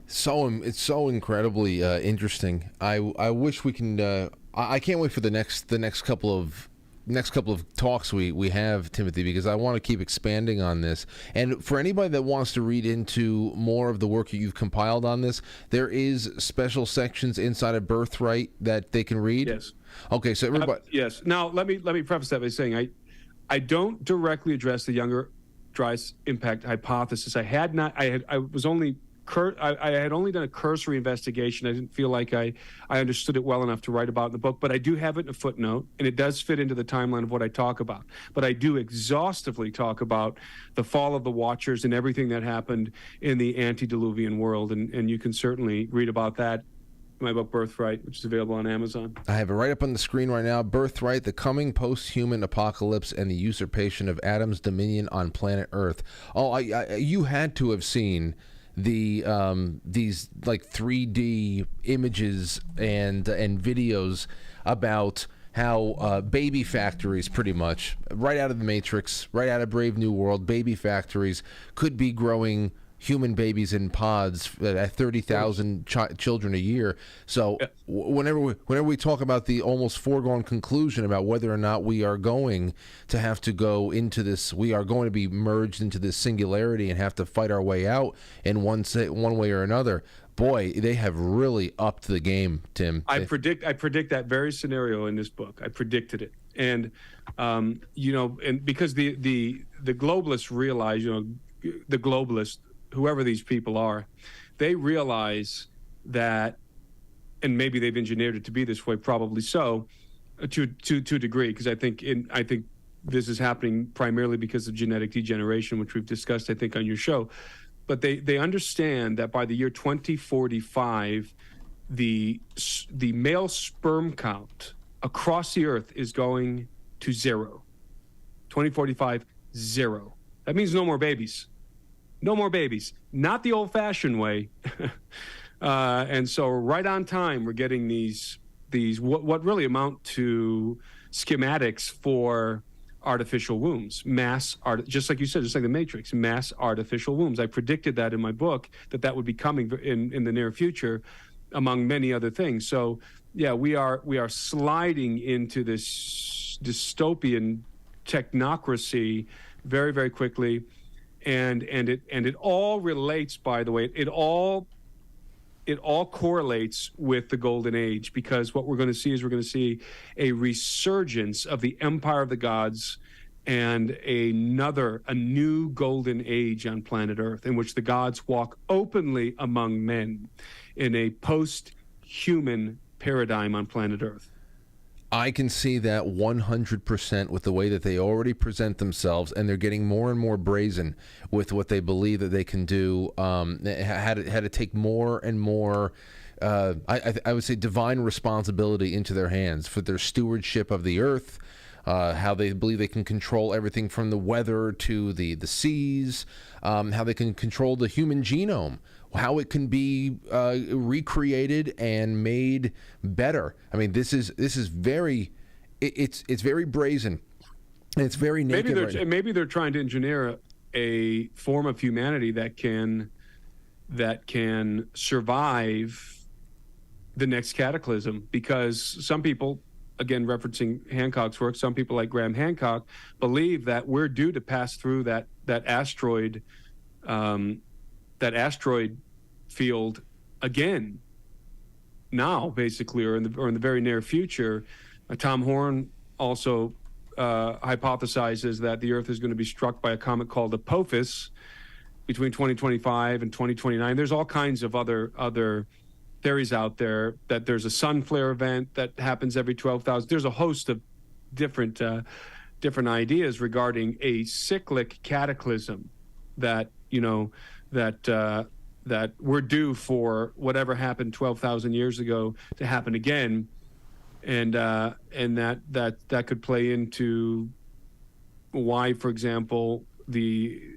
It's so incredibly interesting. I wish we can. I can't wait for the next couple of next couple of talks we have, Timothy, because I want to keep expanding on this. And for anybody that wants to read into more of the work that you've compiled on this, there is special sections inside of Birthright that they can read? Yes. Okay, so everybody... yes. Now, let me preface that by saying I don't directly address the Younger Dryas Impact Hypothesis. I had only done a cursory investigation. I didn't feel like I understood it well enough to write about in the book, but I do have it in a footnote, and it does fit into the timeline of what I talk about. But I do exhaustively talk about the fall of the Watchers and everything that happened in the antediluvian world, and you can certainly read about that in my book, Birthright, which is available on Amazon. I have it right up on the screen right now. Birthright, the coming post-human apocalypse and the usurpation of Adam's dominion on planet Earth. Oh, you had to have seen these like 3D images and videos about how baby factories, pretty much right out of the Matrix, right out of Brave New World, baby factories could be growing human babies in pods at 30,000 children a year. So whenever we talk about the almost foregone conclusion about whether or not we are going to have to go into this, we are going to be merged into this singularity and have to fight our way out in one way or another. Boy, they have really upped the game, Tim. I predict that very scenario in this book. I predicted it, and and because the globalists realize, the globalists, whoever these people are, they realize that, and maybe they've engineered it to be this way, probably so, to a degree, because I think this is happening primarily because of genetic degeneration, which we've discussed, I think, on your show. But they understand that by the year 2045, the male sperm count across the Earth is going to 0. 2045, 0. That means no more babies. No more babies. Not the old-fashioned way. And so right on time, we're getting these what really amount to schematics for artificial wombs, just like you said, just like the Matrix, mass artificial wombs. I predicted that in my book, that would be coming in the near future, among many other things. So yeah, we are sliding into this dystopian technocracy very, very quickly. And it all relates, by the way, it all correlates with the Golden Age, because what we're going to see a resurgence of the Empire of the Gods and a new Golden Age on planet Earth, in which the gods walk openly among men in a post-human paradigm on planet Earth. I can see that 100% with the way that they already present themselves, and they're getting more and more brazen with what they believe that they can do. Had to take more and more, I would say, divine responsibility into their hands for their stewardship of the earth. How they believe they can control everything from the weather to the seas, how they can control the human genome, how it can be recreated and made better. I mean, this is very, it's very brazen, and it's very naked. Maybe they're trying to engineer a form of humanity that can survive the next cataclysm, because some people, again referencing Hancock's work, some people like Graham Hancock believe that we're due to pass through that asteroid field again now, basically, or in the very near future. Tom Horn also hypothesizes that the Earth is going to be struck by a comet called Apophis between 2025 and 2029. There's all kinds of other theories out there, that there's a sun flare event that happens every 12,000. There's a host of different ideas regarding a cyclic cataclysm that we're due for whatever happened 12,000 years ago to happen again, and that could play into why, for example, the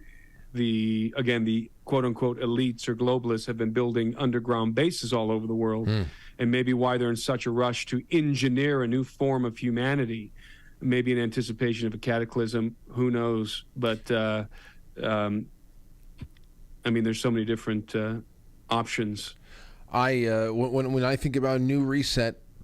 quote unquote elites or globalists have been building underground bases all over the world, and maybe why they're in such a rush to engineer a new form of humanity, maybe in anticipation of a cataclysm. Who knows? But I mean, there's so many different options. When I think about a new reset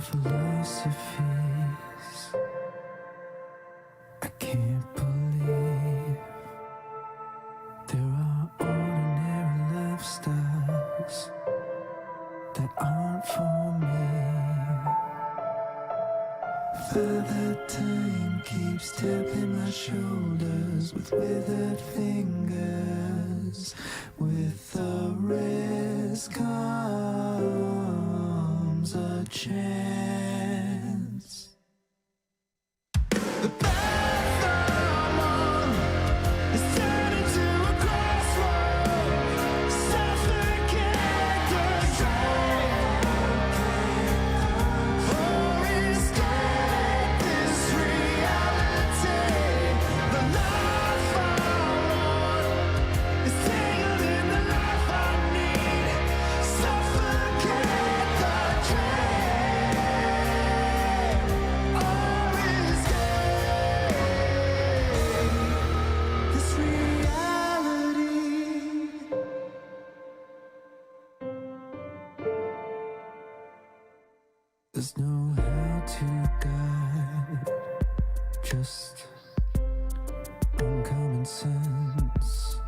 philosophies. I can't believe there are ordinary lifestyles that aren't for me. Father time keeps tapping my shoulders with withered fingers. With the risk comes a chance. The path I'm on is turning to a crossroad. Suffocate the train, or escape this reality. The life I want is tangled in the life I need. Suffocate the train, or escape this reality. There's no how-to guide, just uncommon sense.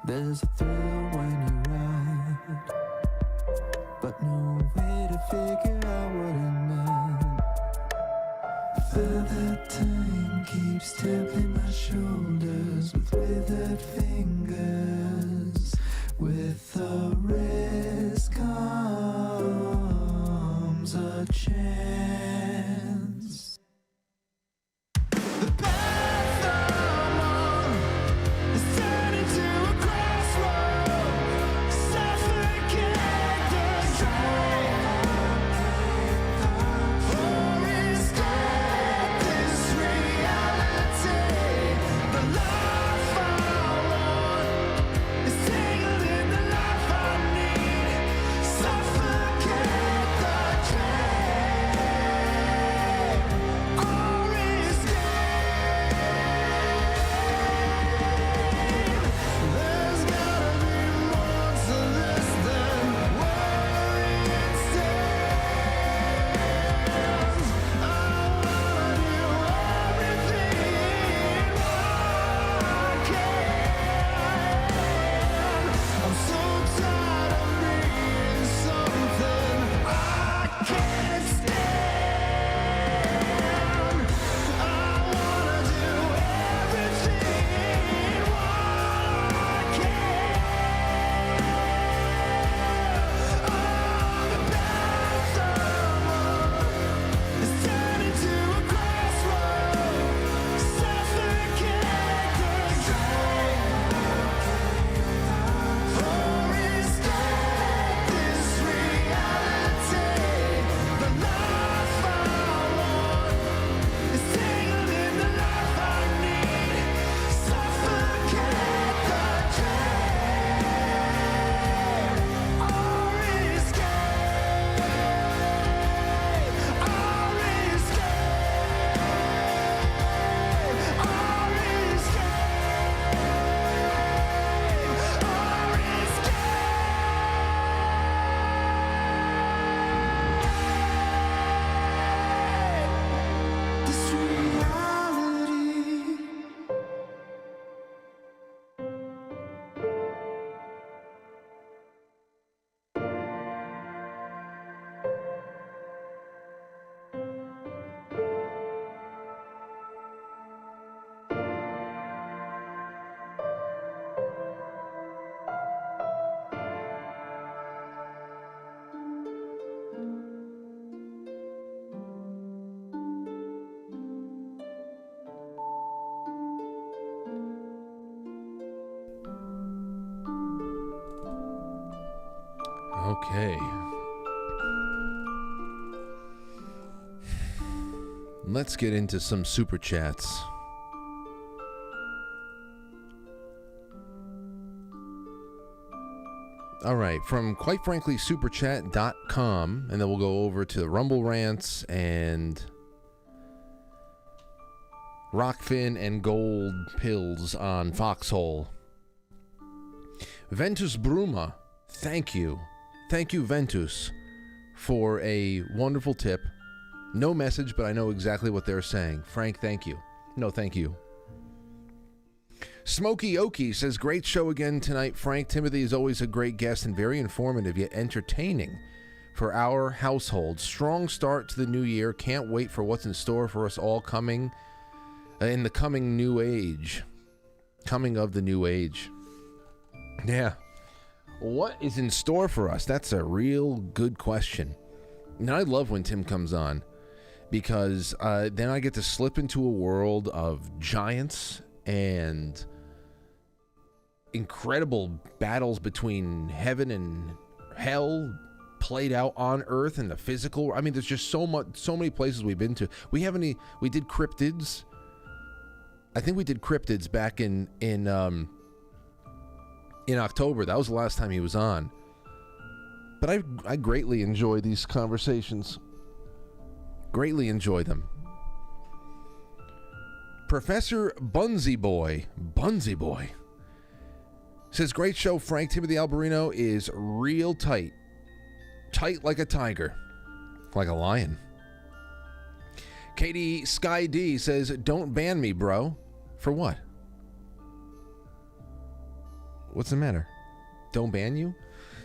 There's a thrill when you ride, but no way to figure out what it meant. Further time keeps tapping my shoulders with withered fingers. With the risk comes a chance. The path I'm on is turning to a crossroad. Suffocate the train, or escape this reality. The life I want is tangled in the life I need. Suffocate the train, or escape. There's gotta be more to this than where it stands. I wanna do everything I can. I'm so tired of being something I can't stand. I wanna do everything I can. The path I'm on is turning to a crossroad. Suffocate the train, or escape this reality. The life I want is tangled in the life I need. Suffocate the train, or escape, or this reality. Okay. Let's get into some super chats. All right, from quite frankly superchat.com, and then we'll go over to Rumble Rants and Rockfin and Gold Pills on Foxhole. Ventus Bruma, thank you. Thank you, Ventus, for a wonderful tip. No message, but I know exactly what they're saying. Frank, thank you. No, thank you. Smokey Okie says, great show again tonight, Frank. Timothy is always a great guest and very informative, yet entertaining for our household. Strong start to the new year. Can't wait for what's in store for us all coming in the coming new age. Coming of the new age. Yeah. What is in store for us? That's a real good question. And I love when Tim comes on, because then I get to slip into a world of giants and incredible battles between heaven and hell played out on Earth and the physical. I mean, there's just so many places we've been to. We did cryptids. I think we did cryptids back in October. That was the last time he was on. But I greatly enjoy these conversations. Greatly enjoy them. Professor Bunsy Boy says, great show, Frank. Timothy Alberino is real tight. Tight like a tiger. Like a lion. Katie Sky D says, don't ban me, bro. For what? What's the matter? Don't ban you?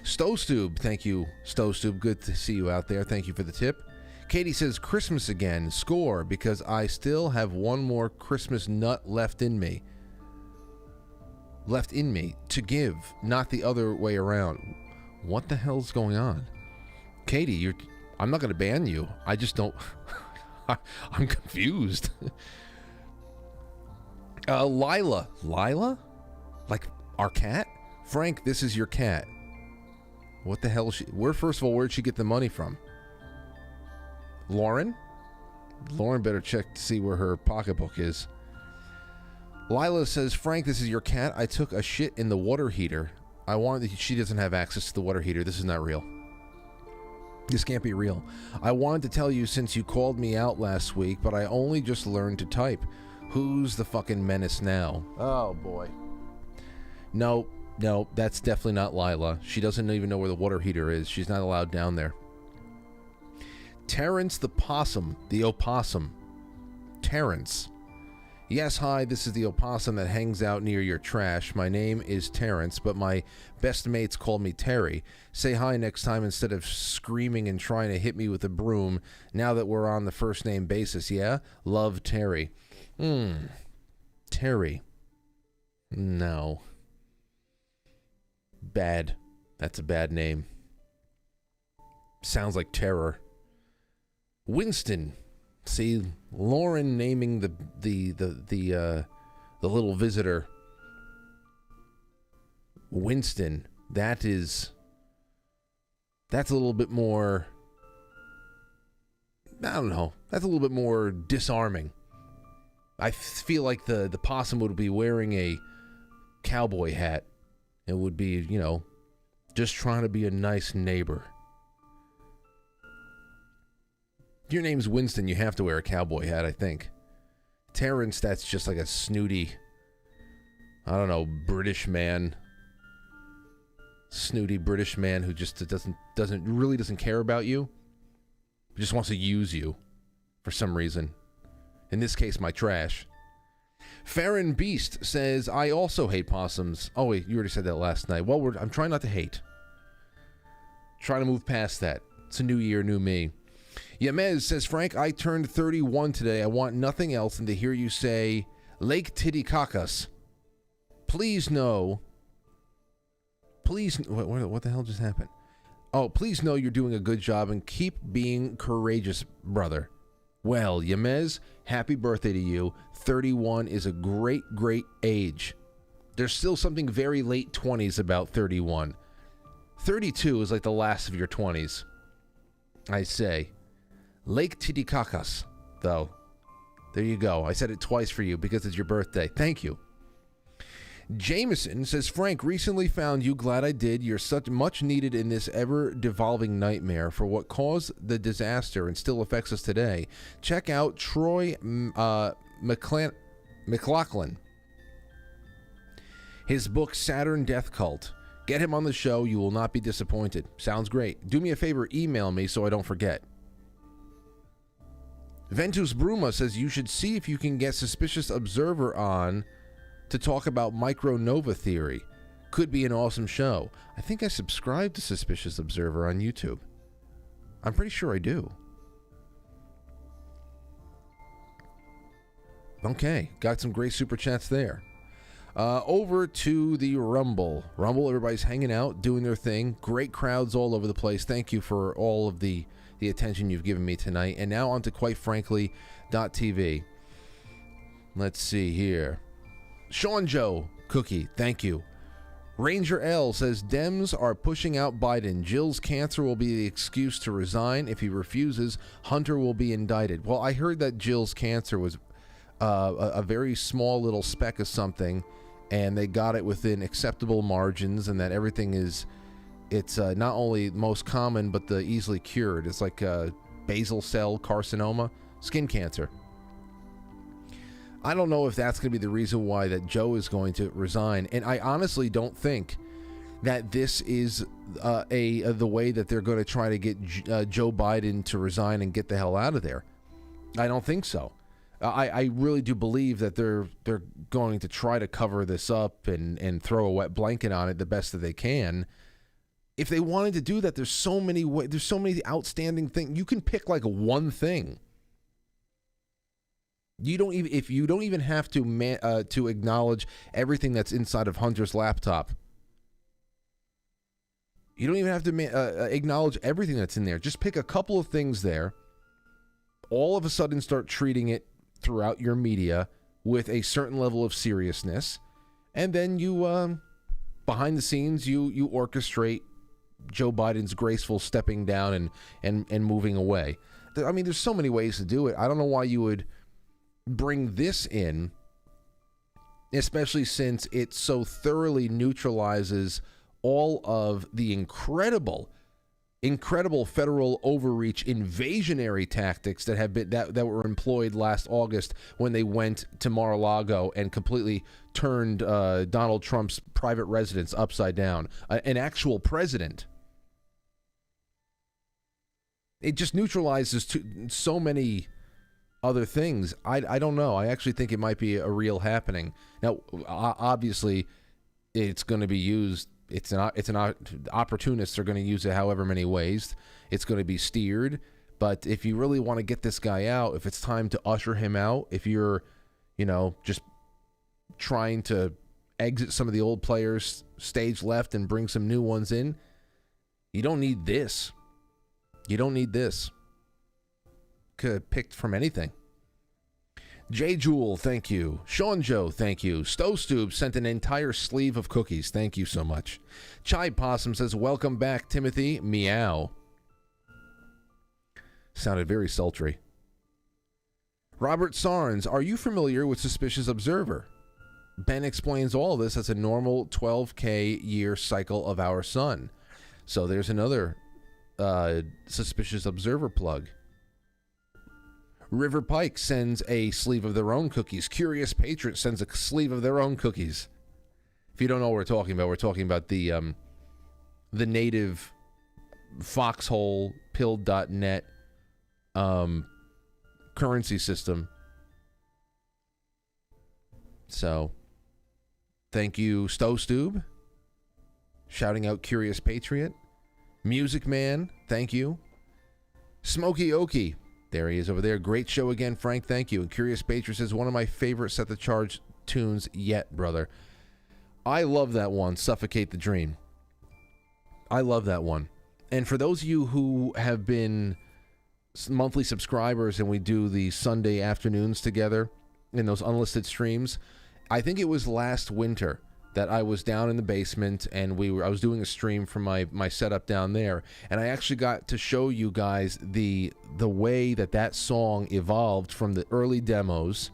Stowstube, thank you, Stowstube. Good to see you out there. Thank you for the tip. Katie says, Christmas again. Score, because I still have one more Christmas nut left in me to give, not the other way around. What the hell's going on? Katie, I'm not going to ban you. I just don't... I'm confused. Lila? Like our cat? Frank, this is your cat. What the hell is she? First of all, where'd she get the money from? Lauren better check to see where her pocketbook is. Lila says, Frank, this is your cat. I took a shit in the water heater. She doesn't have access to the water heater. This is not real. This can't be real. I wanted to tell you since you called me out last week, but I only just learned to type. Who's the fucking menace now? Oh, boy. No, that's definitely not Lila. She doesn't even know where the water heater is. She's not allowed down there. Terrence the opossum. Terrence. Yes, hi, this is the opossum that hangs out near your trash. My name is Terrence, but my best mates call me Terry. Say hi next time instead of screaming and trying to hit me with a broom now that we're on the first name basis, yeah? Love, Terry. Terry. No. Bad. That's a bad name. Sounds like terror. Winston. See, Lauren naming the little visitor Winston. That's a little bit more, I don't know. That's a little bit more disarming. I feel like the possum would be wearing a cowboy hat. It would be, just trying to be a nice neighbor. Your name's Winston, you have to wear a cowboy hat, I think. Terrence, that's just like a snooty, I don't know, British man. Snooty British man who just doesn't care about you. He just wants to use you for some reason. In this case, my trash. Farron Beast says, I also hate possums. Oh, wait, you already said that last night. Well, I'm trying not to hate. Trying to move past that. It's a new year, new me. Yamez says, Frank, I turned 31 today. I want nothing else than to hear you say, Lake Titicaca's. Please know. Please, what the hell just happened? Oh, please know you're doing a good job and keep being courageous, brother. Well, Yamez, happy birthday to you. 31 is a great, great age. There's still something very late 20s about 31. 32 is like the last of your 20s, I say. Lake Titicaca's, though. There you go. I said it twice for you because it's your birthday. Thank you. Jameson says, Frank, recently found you. Glad I did. You're such much needed in this ever-devolving nightmare for what caused the disaster and still affects us today. Check out Troy McLaughlin. His book, Saturn Death Cult. Get him on the show. You will not be disappointed. Sounds great. Do me a favor. Email me so I don't forget. Ventus Bruma says you should see if you can get Suspicious Observer on to talk about micronova theory. Could be an awesome show. I think I subscribe to Suspicious Observer on YouTube. I'm pretty sure I do. Okay, got some great super chats there. Over to the Rumble. Rumble, everybody's hanging out, doing their thing. Great crowds all over the place. Thank you for all of the attention you've given me tonight. And now on to quitefrankly.tv. Let's see here. Sean Joe Cookie, thank you. Ranger L says Dems are pushing out Biden. Jill's cancer will be the excuse to resign. If he refuses, Hunter will be indicted. Well, I heard that Jill's cancer was a very small little speck of something, and they got it within acceptable margins, and that everything is, it's not only most common, but the easily cured. It's like basal cell carcinoma, skin cancer. I don't know if that's going to be the reason why that Joe is going to resign, and I honestly don't think that this is the way that they're going to try to get Joe Biden to resign and get the hell out of there. I don't think so. I really do believe that they're going to try to cover this up and throw a wet blanket on it the best that they can. If they wanted to do that, there's so many outstanding things. You can pick like one thing. You don't even have to acknowledge everything that's inside of Hunter's laptop. You don't even have to acknowledge everything that's in there. Just pick a couple of things there. All of a sudden, start treating it throughout your media with a certain level of seriousness, and then you, behind the scenes, you orchestrate Joe Biden's graceful stepping down and moving away. I mean, there's so many ways to do it. I don't know why you would bring this in, especially since it so thoroughly neutralizes all of the incredible federal overreach invasionary tactics that have been that were employed last August when they went to Mar-a-Lago and completely turned Donald Trump's private residence upside down. An actual president. It just neutralizes so many other things. I don't know. I actually think it might be a real happening. Now, obviously, it's going to be used. Opportunists are going to use it however many ways. It's going to be steered. But if you really want to get this guy out, if it's time to usher him out, if you're, just trying to exit some of the old players stage left and bring some new ones in, you don't need this. You don't need this. Could have picked from anything. J. Jewel, thank you. Sean Joe, thank you. Stove sent an entire sleeve of cookies. Thank you so much. Chai Possum says, welcome back, Timothy. Meow. Sounded very sultry. Robert Sarns, are you familiar with Suspicious Observer? Ben explains all this as a normal 12K year cycle of our sun. So there's another Suspicious Observer plug. River Pike sends a sleeve of their own cookies. Curious Patriot sends a sleeve of their own cookies. If you don't know what we're talking about the native Foxhole Pill.net currency system. So, thank you, Stove. Shouting out Curious Patriot. Music Man, thank you. Smokey Okie. There he is over there. Great show again, Frank. Thank you. And Curious Patriot says, one of my favorite Set the Charge tunes yet, brother. I love that one, Suffocate the Dream. I love that one. And for those of you who have been monthly subscribers and we do the Sunday afternoons together in those unlisted streams, I think it was last winter that I was down in the basement and I was doing a stream from my setup down there, and I actually got to show you guys the way that song evolved from the early demos,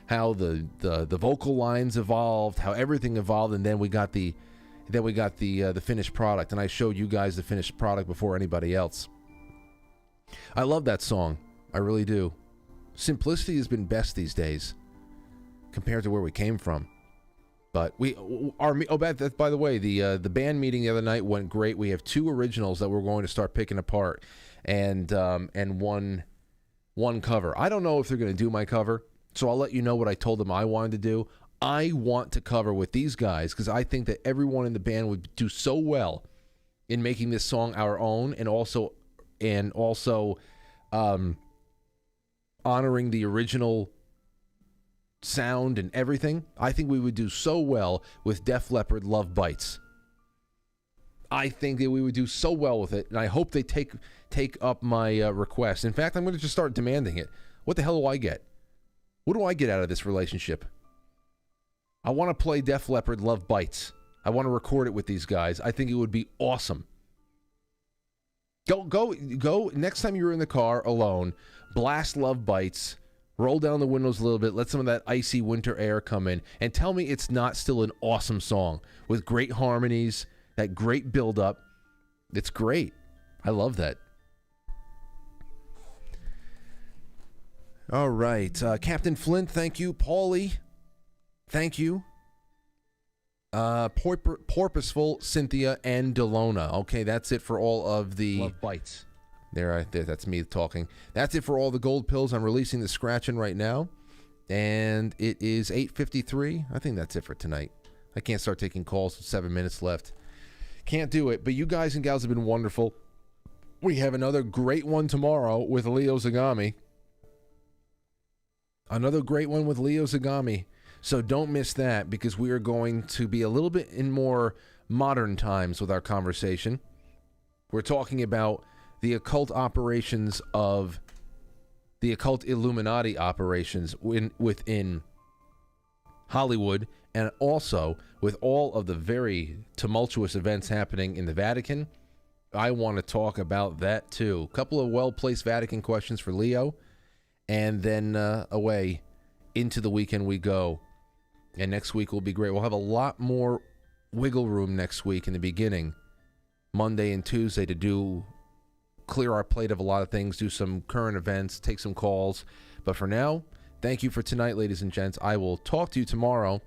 how the vocal lines evolved, how everything evolved, and then we got the finished product, and I showed you guys the finished product before anybody else. I love that song. I really do. Simplicity has been best these days compared to where we came from. But by the way, the band meeting the other night went great. We have 2 originals that we're going to start picking apart, and one one cover. I don't know if they're going to do my cover, so I'll let you know what I told them I wanted to do. I want to cover with these guys because I think that everyone in the band would do so well in making this song our own, and also honoring the original sound and everything. I think we would do so well with Def Leppard Love Bites. I think that we would do so well with it, and I hope they take up my request. In fact, I'm going to just start demanding it. What the hell do I get? What do I get out of this relationship? I want to play Def Leppard Love Bites. I want to record it with these guys. I think it would be awesome. Go. Next time you're in the car alone, blast Love Bites, roll down the windows a little bit, let some of that icy winter air come in, and tell me it's not still an awesome song with great harmonies, that great build-up. It's great. I love that. All right. Captain Flint, thank you. Paulie, thank you. Porpoiseful, Cynthia, and Delona. Okay, that's it for all of the Love Bites. There, that's me talking. That's it for all the gold pills. I'm releasing the scratching right now, and it is 8:53. I think that's it for tonight. I can't start taking calls with 7 minutes left. Can't do it, but you guys and gals have been wonderful. We have another great one tomorrow with Leo Zagami. Another great one with Leo Zagami. So don't miss that, because we are going to be a little bit in more modern times with our conversation. We're talking about the occult operations of the occult Illuminati operations within Hollywood, and also with all of the very tumultuous events happening in the Vatican. I want to talk about that too. A couple of well-placed Vatican questions for Leo, and then away into the weekend we go. And next week will be great. We'll have a lot more wiggle room next week in the beginning, Monday and Tuesday, to clear our plate of a lot of things, do some current events, take some calls. But for now, thank you for tonight, ladies and gents. I will talk to you tomorrow.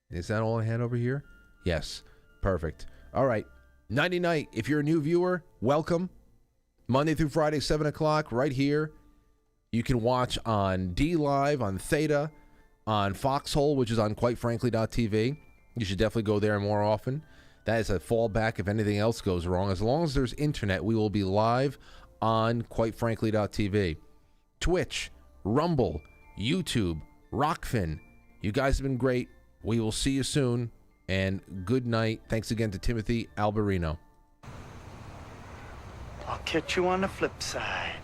Is that all I had over here? Yes. Perfect. All right. Nighty night. If you're a new viewer, welcome. Monday through Friday, 7 o'clock, right here. You can watch on D Live, on Theta, on Foxhole, which is on quitefrankly.tv. You should definitely go there more often. That is a fallback if anything else goes wrong. As long as there's internet, we will be live on quitefrankly.tv. Twitch, Rumble, YouTube, Rockfin. You guys have been great. We will see you soon, and good night. Thanks again to Timothy Alberino. I'll catch you on the flip side.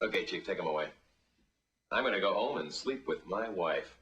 Okay, Chief, take him away. I'm going to go home and sleep with my wife.